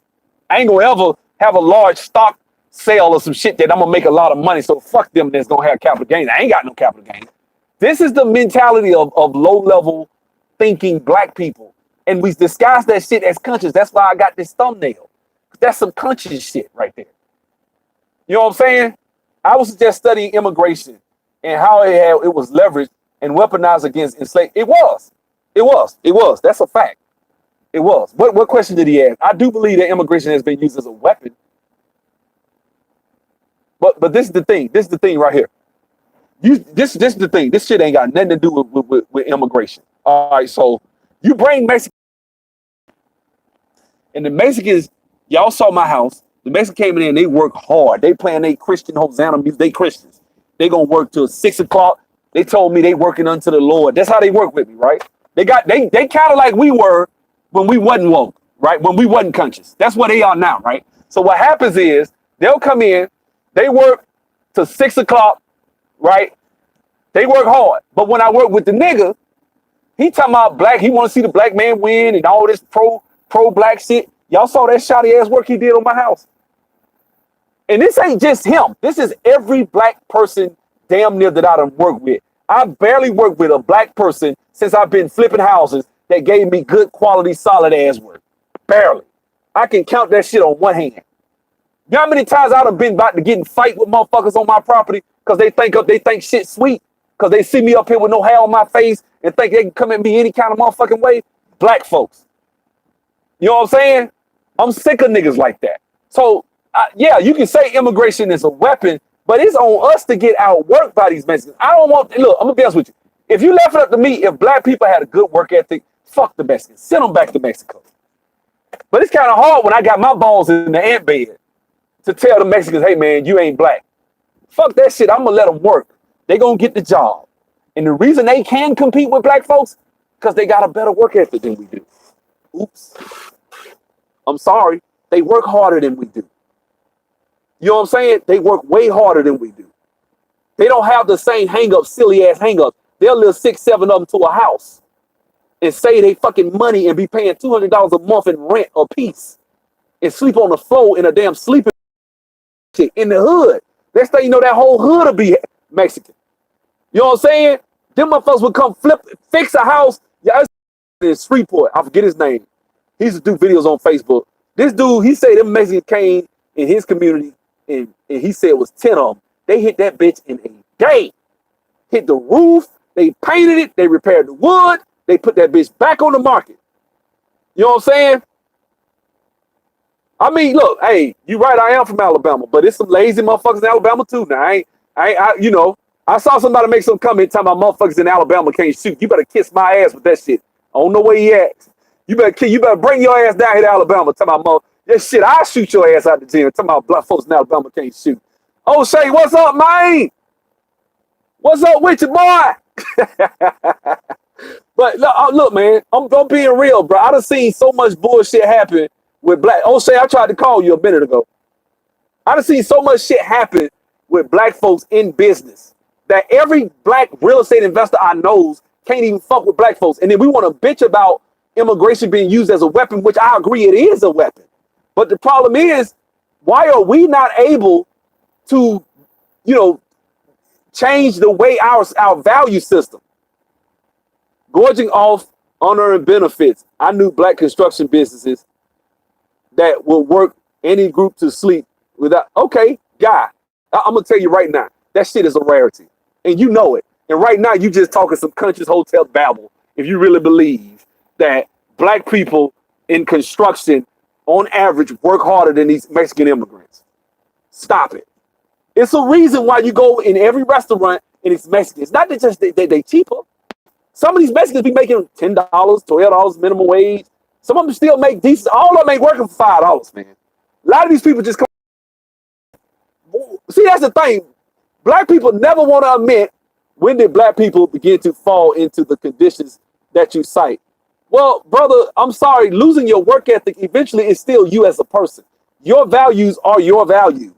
I ain't going to ever have a large stock sale or some shit that I'm going to make a lot of money. So fuck them that's going to have capital gains. I ain't got no capital gains. This is the mentality of low-level thinking black people. And we disguise that shit as conscious. That's why I got this thumbnail. That's some conscious shit right there. You know what I'm saying? I was just studying immigration and how it was leveraged and weaponized against enslaved. It was. That's a fact. It was. What question did he ask? I do believe that immigration has been used as a weapon. But this is the thing. This is the thing right here. This is the thing. This shit ain't got nothing to do with immigration. All right, so you bring Mexican, and the Mexicans, y'all saw my house. The Mexicans came in there and they work hard. They playing they Christian Hosanna music. They Christians. They gonna work till 6 o'clock. They told me they working unto the Lord. That's how they work with me, right? They kind of like we were when we wasn't woke, right? When we wasn't conscious. That's what they are now, right? So what happens is they'll come in, they work to 6 o'clock, right? They work hard. But when I work with the nigga, he talking about black, he want to see the black man win and all this pro black shit. Y'all saw that shoddy ass work he did on my house. And this ain't just him. This is every black person damn near that I done worked with. I barely worked with a black person since I've been flipping houses that gave me good quality, solid ass work. Barely. I can count that shit on one hand. You know how many times I done been about to get in fight with motherfuckers on my property because they think shit sweet, because they see me up here with no hair on my face and think they can come at me any kind of motherfucking way? Black folks. You know what I'm saying? I'm sick of niggas like that. So, yeah, you can say immigration is a weapon, but it's on us to get outworked by these Mexicans. I don't want, look, I'm gonna be honest with you. If you left it up to me, if black people had a good work ethic, fuck the Mexicans. Send them back to Mexico. But it's kind of hard when I got my balls in the ant bed to tell the Mexicans, hey man, you ain't black. Fuck that shit, I'm gonna let them work. They gonna get the job. And the reason they can compete with black folks, because they got a better work ethic than we do. Oops. I'm sorry, they work harder than we do. You know what I'm saying? They work way harder than we do. They don't have the same hang-ups, silly-ass hang-ups. They'll live 6, 7 of them to a house and say they fucking money and be paying $200 a month in rent a piece and sleep on the floor in a damn sleeping shit in the hood. Next thing you know, that whole hood will be Mexican. You know what I'm saying? Them motherfuckers would come fix a house. Yeah, it's Freeport. I forget his name. He used to do videos on Facebook. This dude, he said them Mexicans came in his community and he said it was 10 of them. They hit that bitch in a day. Hit the roof. They painted it. They repaired the wood. They put that bitch back on the market. You know what I'm saying? I mean, look, hey, you right. I am from Alabama, but it's some lazy motherfuckers in Alabama too. Now, I saw somebody make some comment talking about motherfuckers in Alabama can't shoot. You better kiss my ass with that shit. I don't know where he at. You better bring your ass down here to Alabama. Talking about that shit. I'll shoot your ass out the gym. Talking about black folks in Alabama can't shoot. Oh, Shay, what's up, man? What's up with you, boy? But look, man, I'm being real, bro. I done seen so much bullshit happen with black. Oh, Shay, I tried to call you a minute ago. I done seen so much shit happen with black folks in business that every black real estate investor I knows can't even fuck with black folks. And then we want to bitch about immigration being used as a weapon, which I agree it is a weapon. But the problem is, why are we not able to, change the way our value system? Gorging off unearned benefits. I knew black construction businesses that will work any group to sleep without. Okay, guy, I'm gonna tell you right now, that shit is a rarity, and you know it. And right now, you just talking some country's hotel babble if you really believe that black people in construction, on average, work harder than these Mexican immigrants. Stop it. It's a reason why you go in every restaurant and it's Mexican. It's not that just they cheaper. Some of these Mexicans be making $10, $12 minimum wage. Some of them still make decent. All of them ain't working for $5, man. A lot of these people just come. See, that's the thing. Black people never want to admit when did black people begin to fall into the conditions that you cite. Well, brother, I'm sorry. Losing your work ethic eventually is still you as a person. Your values are your values.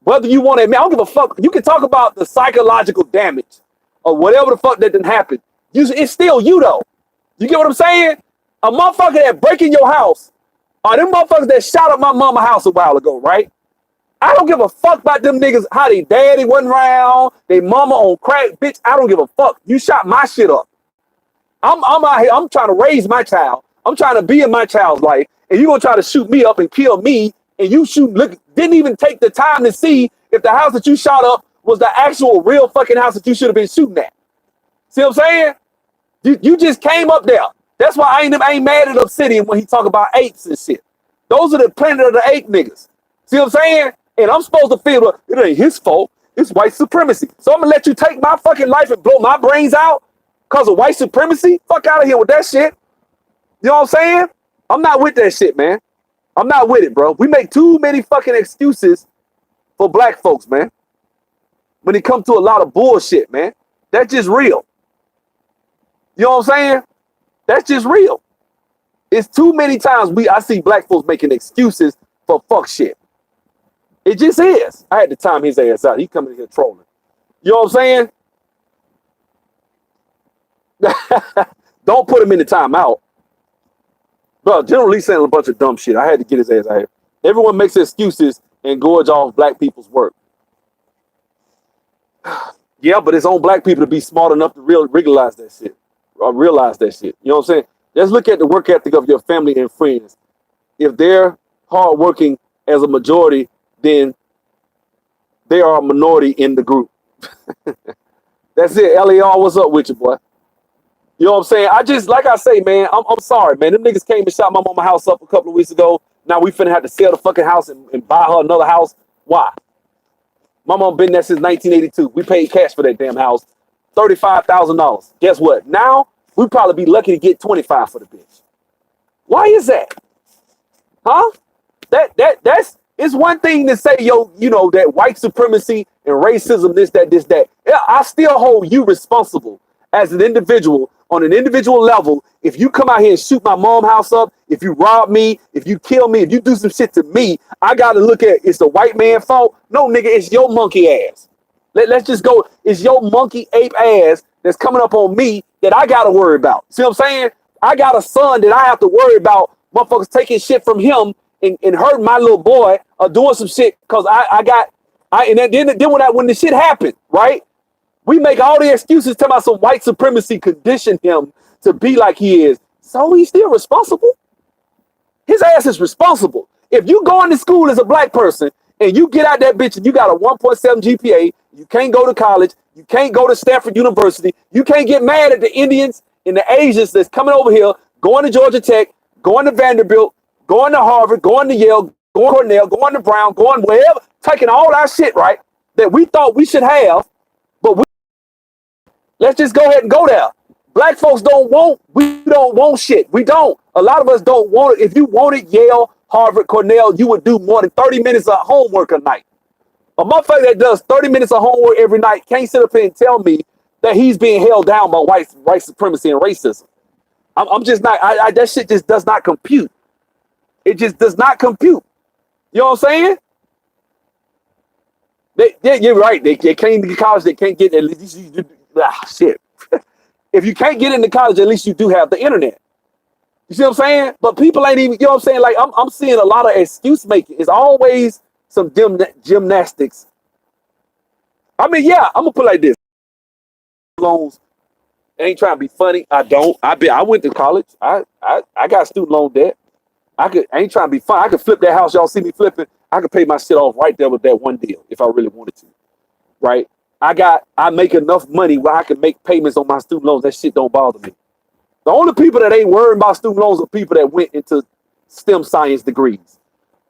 Whether you want to admit, I don't give a fuck. You can talk about the psychological damage or whatever the fuck that didn't happen. It's still you, though. You get what I'm saying? A motherfucker that break in your house are them motherfuckers that shot up my mama's house a while ago, right? I don't give a fuck about them niggas, how they daddy wasn't around, they mama on crack, bitch. I don't give a fuck. You shot my shit up. I'm out here. I'm trying to raise my child. I'm trying to be in my child's life, and you gonna try to shoot me up and kill me, and you didn't even take the time to see if the house that you shot up was the actual real fucking house that you should have been shooting at. See what I'm saying? You just came up there. That's why I ain't mad at Obsidian when he talk about apes and shit. Those are the Planet of the Ape niggas. See what I'm saying? And I'm supposed to feel, well, it ain't his fault. It's white supremacy. So I'm gonna let you take my fucking life and blow my brains out because of white supremacy? Fuck out of here with that shit. You know what I'm saying? I'm not with that shit, man. I'm not with it, bro. We make too many fucking excuses for black folks, man. When it comes to a lot of bullshit, man. That's just real. You know what I'm saying? That's just real. It's too many times I see black folks making excuses for fuck shit. It just is. I had to time his ass out. He coming here trolling. You know what I'm saying? Don't put him in the timeout. Bro, General Lee saying a bunch of dumb shit. I had to get his ass out here. Everyone makes excuses and gorge off black people's work. Yeah, but it's on black people to be smart enough to realize that shit. Or realize that shit. You know what I'm saying? Let's look at the work ethic of your family and friends. If they're hardworking as a majority, then they are a minority in the group. That's it. LAR, what's up with you, boy? You know what I'm saying? I just, like I say, man, I'm sorry, man. Them niggas came and shot my mama house up a couple of weeks ago. Now we finna have to sell the fucking house and buy her another house. Why? My mom been there since 1982. We paid cash for that damn house. $35,000. Guess what? Now we probably be lucky to get 25 for the bitch. Why is that? Huh? That's it's one thing to say, yo, you know, that white supremacy and racism, this, that. Yeah, I still hold you responsible as an individual on an individual level. If you come out here and shoot my mom house up, if you rob me, if you kill me, if you do some shit to me, I gotta look at it's the white man's fault. No, nigga, it's your monkey ass. Let's just go. It's your monkey ape ass that's coming up on me that I gotta worry about. See what I'm saying? I got a son that I have to worry about motherfuckers taking shit from him and hurting my little boy or doing some shit because when the shit happened, right? We make all the excuses talking about some white supremacy condition him to be like he is. So he's still responsible. His ass is responsible. If you go into school as a black person and you get out that bitch and you got a 1.7 GPA, you can't go to college, you can't go to Stanford University, you can't get mad at the Indians and the Asians that's coming over here, going to Georgia Tech, going to Vanderbilt, going to Harvard, going to Yale, going to Cornell, going to Brown, going wherever, taking all our shit, right, that we thought we should have, but let's just go ahead and go there. Black folks we don't want shit. We don't. A lot of us don't want it. If you wanted Yale, Harvard, Cornell, you would do more than 30 minutes of homework a night. A motherfucker that does 30 minutes of homework every night can't sit up here and tell me that he's being held down by white supremacy and racism. I'm just not, that shit just does not compute. It just does not compute. You know what I'm saying? You're right. They can't get to college. They can't get, at least shit. If you can't get into college, at least you do have the internet. You see what I'm saying? But people ain't even, you know what I'm saying? Like, I'm seeing a lot of excuse making. It's always some gymnastics. I mean, yeah, I'm gonna put it like this. Loans ain't trying to be funny. I went to college. I got student loan debt. I ain't trying to be fun. I could flip that house. Y'all see me flipping. I could pay my shit off right there with that one deal if I really wanted to. Right? I make enough money where I can make payments on my student loans. That shit don't bother me. The only people that ain't worried about student loans are people that went into STEM science degrees.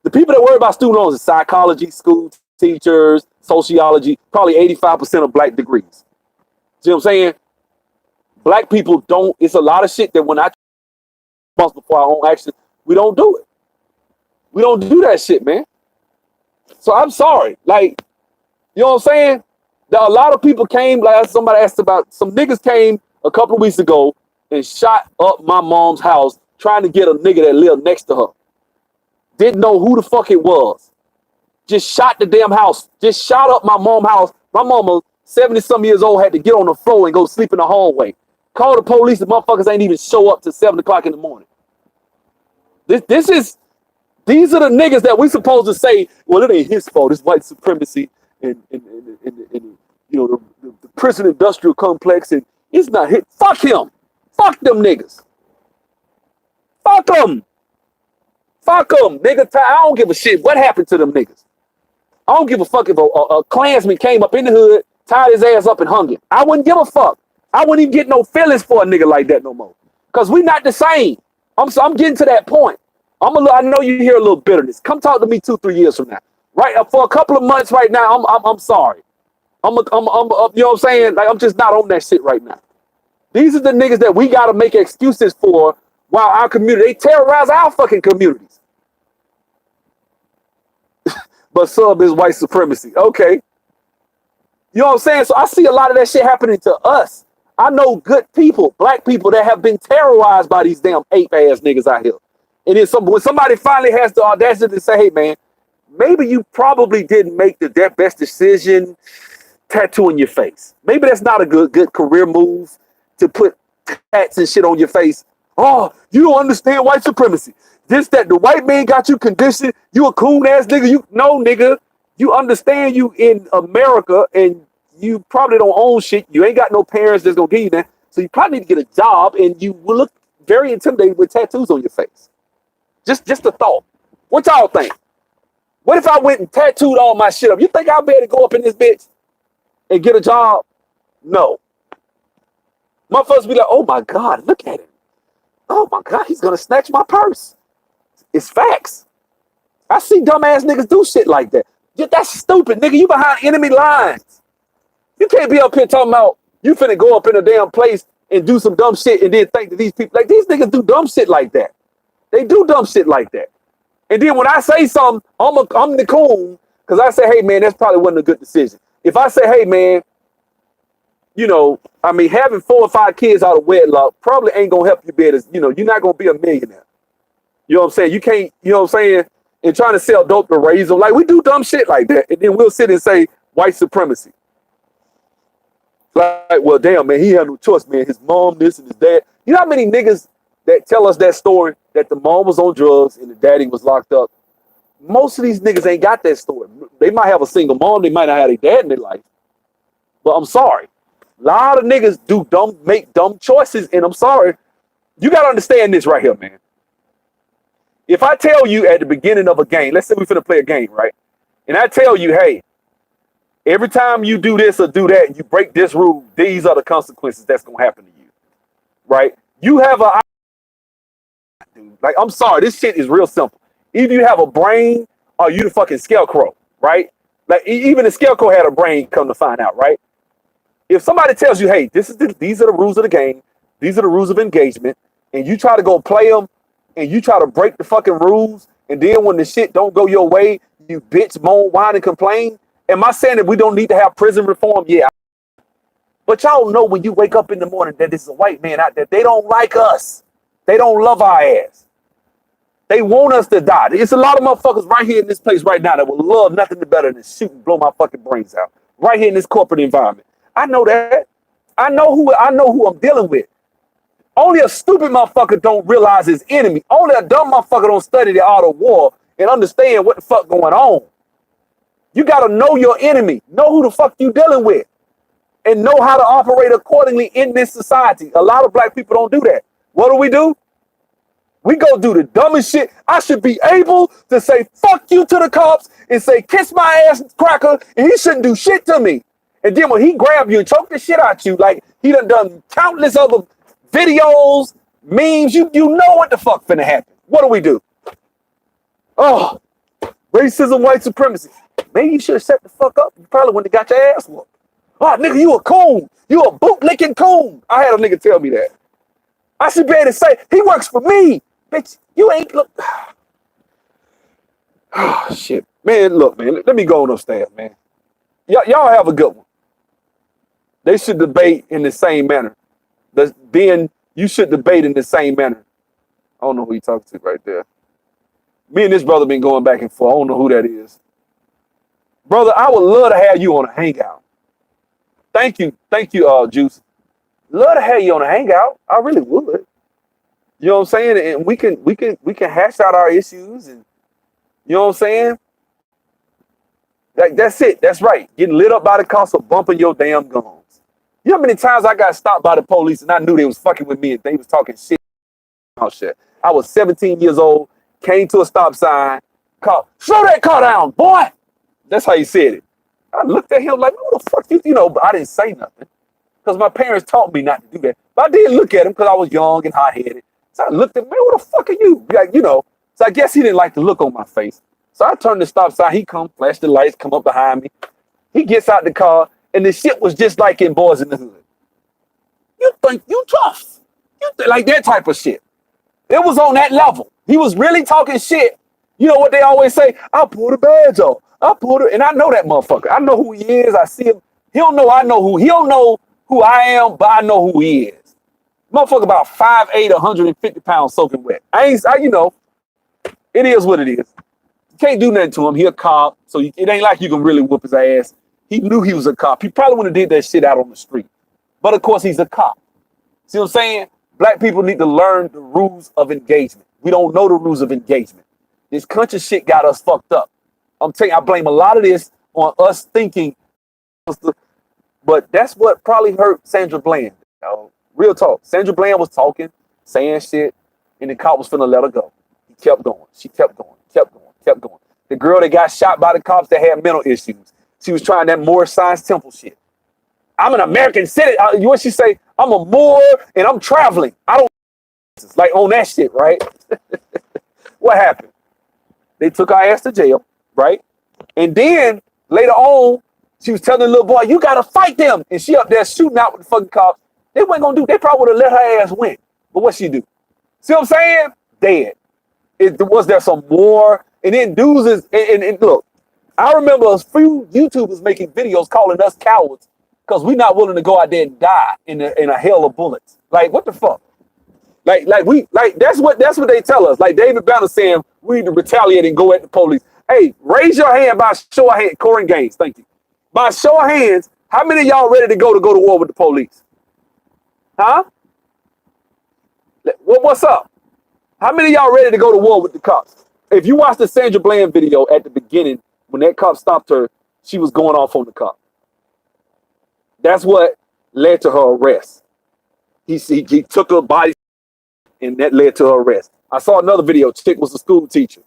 The people that worry about student loans are psychology, school teachers, sociology, probably 85% of black degrees. See what I'm saying? Black people don't, it's a lot of shit that when I responsible for our own actions, we don't do it. We don't do that shit, man. So I'm sorry. Like, you know what I'm saying? A lot of people came, like somebody asked about, some niggas came a couple of weeks ago and shot up my mom's house trying to get a nigga that lived next to her. Didn't know who the fuck it was. Just shot the damn house. Just shot up my mom's house. My mama, 70-some years old, had to get on the floor and go sleep in the hallway. Call the police, the motherfuckers ain't even show up till 7 o'clock in the morning. These are the niggas that we supposed to say, well, it ain't his fault. It's white supremacy and you know, the prison industrial complex, and it's not hit. Fuck him. Fuck them niggas. Fuck them. Fuck them, nigga. I don't give a shit what happened to them niggas. I don't give a fuck if a Klansman came up in the hood, tied his ass up and hung him. I wouldn't give a fuck. I wouldn't even get no feelings for a nigga like that no more. Because we not the same. I'm getting to that point. I know you hear a little bitterness. Come talk to me 2-3 years from now. Right? For a couple of months right now, I'm sorry. You know what I'm saying? Like, I'm just not on that shit right now. These are the niggas that we got to make excuses for while our community, they terrorize our fucking communities. But sub is white supremacy. Okay. You know what I'm saying? So I see a lot of that shit happening to us. I know good people, black people that have been terrorized by these damn ape ass niggas out here. And then when somebody finally has the audacity to say, hey man, maybe you probably didn't make the best decision tattooing your face. Maybe that's not a good career move to put tats and shit on your face. Oh, you don't understand white supremacy. This, that, the white man got you conditioned. You a coon ass nigga. You no nigga. You understand you in America and you probably don't own shit. You ain't got no parents that's gonna give you that. So you probably need to get a job and you will look very intimidating with tattoos on your face. Just a thought. What y'all think? What if I went and tattooed all my shit up? You think I'll be able to go up in this bitch and get a job? No. Motherfuckers be like, oh my God, look at him. Oh my God, he's gonna snatch my purse. It's facts. I see dumbass niggas do shit like that. That's stupid, nigga. You behind enemy lines. You can't be up here talking about you finna go up in a damn place and do some dumb shit and then think that these people, like these niggas do dumb shit like that. They do dumb shit like that. And then when I say something, I'm the coon because I say, hey man, that's probably wasn't a good decision. If I say, hey man, you know, I mean, having 4 or 5 kids out of wedlock probably ain't gonna help you better. You know, you're not gonna be a millionaire. You know what I'm saying? You can't, you know what I'm saying? And trying to sell dope to raise them. Like we do dumb shit like that. And then we'll sit and say white supremacy. Like, well, damn, man, he had no choice, man. His mom, this and his dad. You know how many niggas that tell us that story that the mom was on drugs and the daddy was locked up? Most of these niggas ain't got that story. They might have a single mom. They might not have a dad in their life. But I'm sorry. A lot of niggas make dumb choices. And I'm sorry. You got to understand this right here, man. If I tell you at the beginning of a game, let's say we finna play a game, right? And I tell you, hey, every time you do this or do that, you break this rule, these are the consequences that's going to happen to you, right? You have a, like, I'm sorry, this shit is real simple. Either you have a brain or you the fucking scarecrow, right? Like, even the scarecrow had a brain, come to find out, right? If somebody tells you, hey, these are the rules of the game, these are the rules of engagement, and you try to go play them, and you try to break the fucking rules, and then when the shit don't go your way, you bitch, moan, whine, and complain. Am I saying that we don't need to have prison reform? Yeah. But y'all know when you wake up in the morning that there's a white man out there, they don't like us. They don't love our ass. They want us to die. It's a lot of motherfuckers right here in this place right now that would love nothing better than shoot and blow my fucking brains out. Right here in this corporate environment. I know that. I know who I'm dealing with. Only a stupid motherfucker don't realize his enemy. Only a dumb motherfucker don't study the art of war and understand what the fuck going on. You got to know your enemy. Know who the fuck you dealing with. And know how to operate accordingly in this society. A lot of black people don't do that. What do? We go do the dumbest shit. I should be able to say fuck you to the cops and say kiss my ass cracker and he shouldn't do shit to me. And then when he grab you and choke the shit out you, like he done countless other videos, memes, you know what the fuck finna happen. What do? Oh, racism, white supremacy. Maybe you should have set the fuck up. You probably wouldn't have got your ass whooped. Oh, nigga, you a coon. You a boot-licking coon. I had a nigga tell me that. I should be able to say, he works for me. Bitch, you ain't look. Oh, shit. Man, look, man, let me go on upstairs, man. Y'all have a good one. They should debate in the same manner. You should debate in the same manner. I don't know who you talking to right there. Me and this brother been going back and forth. I don't know who that is. Brother, I would love to have you on a hangout. Thank you, Juice. Love to have you on a hangout. I really would. You know what I'm saying? And we can hash out our issues, and you know what I'm saying? That's it. That's right. Getting lit up by the cost of bumping your damn gums. You know how many times I got stopped by the police and I knew they was fucking with me and they was talking shit. I was 17 years old, came to a stop sign, called, slow that car down, boy. That's how he said it. I looked at him like, what the fuck you know, but I didn't say nothing because my parents taught me not to do that. But I did look at him because I was young and hot-headed. So I looked at him, man, what the fuck are you? Like, you know, so I guess he didn't like the look on my face. So I turned the stop sign. He come, flash the lights, come up behind me. He gets out the car, and the shit was just like in Boys in the Hood. You think you tough. Like that type of shit. It was on that level. He was really talking shit. You know what they always say? I pull the badge off. And I know that motherfucker. I know who he is. I see him. He don't know I know who. He don't know who I am, but I know who he is. Motherfucker about 5'8", 150 pounds soaking wet. You know, it is what it is. You can't do nothing to him. He a cop, so it ain't like you can really whoop his ass. He knew he was a cop. He probably wouldn't have did that shit out on the street. But of course, he's a cop. See what I'm saying? Black people need to learn the rules of engagement. We don't know the rules of engagement. This country shit got us fucked up. I'm telling you, I blame a lot of this on us thinking, but that's what probably hurt Sandra Bland. You know, real talk. Sandra Bland was talking, saying shit, and the cop was finna let her go. He kept going. She kept going, kept going, kept going. The girl that got shot by the cops that had mental issues. She was trying that Moore Science Temple shit. I'm an American citizen. What she say? I'm a Moor and I'm traveling. I don't like on that shit, right? What happened? They took our ass to jail, right? And then later on, she was telling the little boy, "You gotta fight them," and she up there shooting out with the fucking cops. They wasn't gonna do. They probably would have let her ass win. But what she do? See what I'm saying? Dead. Was there some more? And then dudes is and look. I remember a few YouTubers making videos calling us cowards because we're not willing to go out there and die in a hail of bullets. Like, what the fuck? Like that's what they tell us. Like David Banner saying we need to retaliate and go at the police. Hey, raise your hand by show of hands. Corin Gaines, thank you. By show of hands, how many of y'all ready to go to war with the police? Huh? What's up? How many of y'all ready to go to war with the cops? If you watch the Sandra Bland video at the beginning, when that cop stopped her, she was going off on the cop. That's what led to her arrest. He took her body, and that led to her arrest. I saw another video. Chick was a school teacher,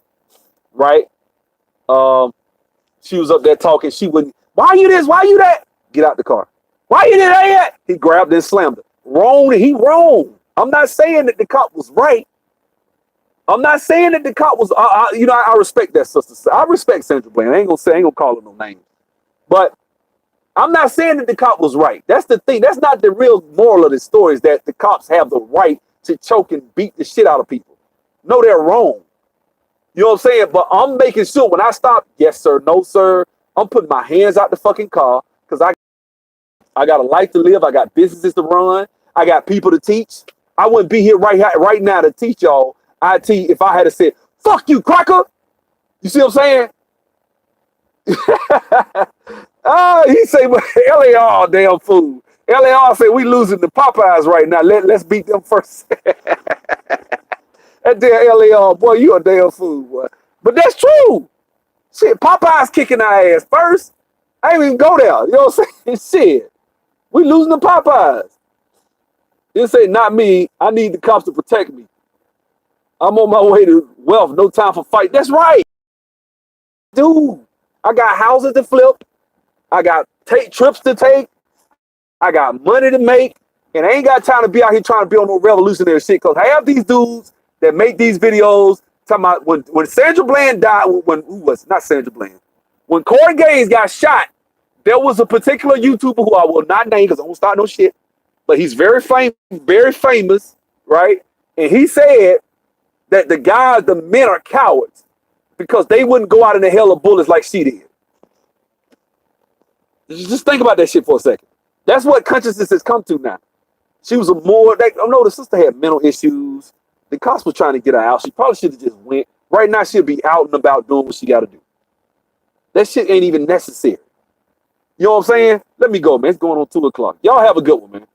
right? She was up there talking. She wouldn't. Why you this? Why you that? Get out the car. Why you did that? He grabbed and slammed her. Wrong. He wrong. I'm not saying that the cop was right. I'm not saying that the cop was. I respect that sister. I respect Sandra Bland. I ain't gonna call her no names. But I'm not saying that the cop was right. That's the thing. That's not the real moral of the story. Is that the cops have the right to choke and beat the shit out of people. No, they're wrong. You know what I'm saying? But I'm making sure when I stop, yes sir, no sir, I'm putting my hands out the fucking car because I got a life to live. I got businesses to run. I got people to teach. I wouldn't be here right now to teach y'all IT if I had said, "Fuck you, cracker." You see what I'm saying? He say, LAR, damn fool. LAR say we losing the Popeyes right now. Let's beat them first. That damn LAR, boy, you a damn fool, boy. But that's true. Shit, Popeyes kicking our ass first. I ain't even go there. You know what I'm saying? Shit. We losing the Popeyes. They say, not me. I need the cops to protect me. I'm on my way to wealth. No time for fight. That's right. Dude, I got houses to flip. I got trips to take. I got money to make. And I ain't got time to be out here trying to be on no revolutionary shit. Because I have these dudes that make these videos talking about when Sandra Bland died, not Sandra Bland. When Corin Gaines got shot, there was a particular YouTuber who I will not name because I don't start no shit. But he's very famous, right? And he said that the men are cowards because they wouldn't go out in the hell of bullets like she did. Just think about that shit for a second. That's what consciousness has come to now. She was the sister had mental issues. The cops were trying to get her out. She probably should have just went. Right now, she'll be out and about doing what she got to do. That shit ain't even necessary. You know what I'm saying? Let me go, man. It's going on 2 o'clock. Y'all have a good one, man.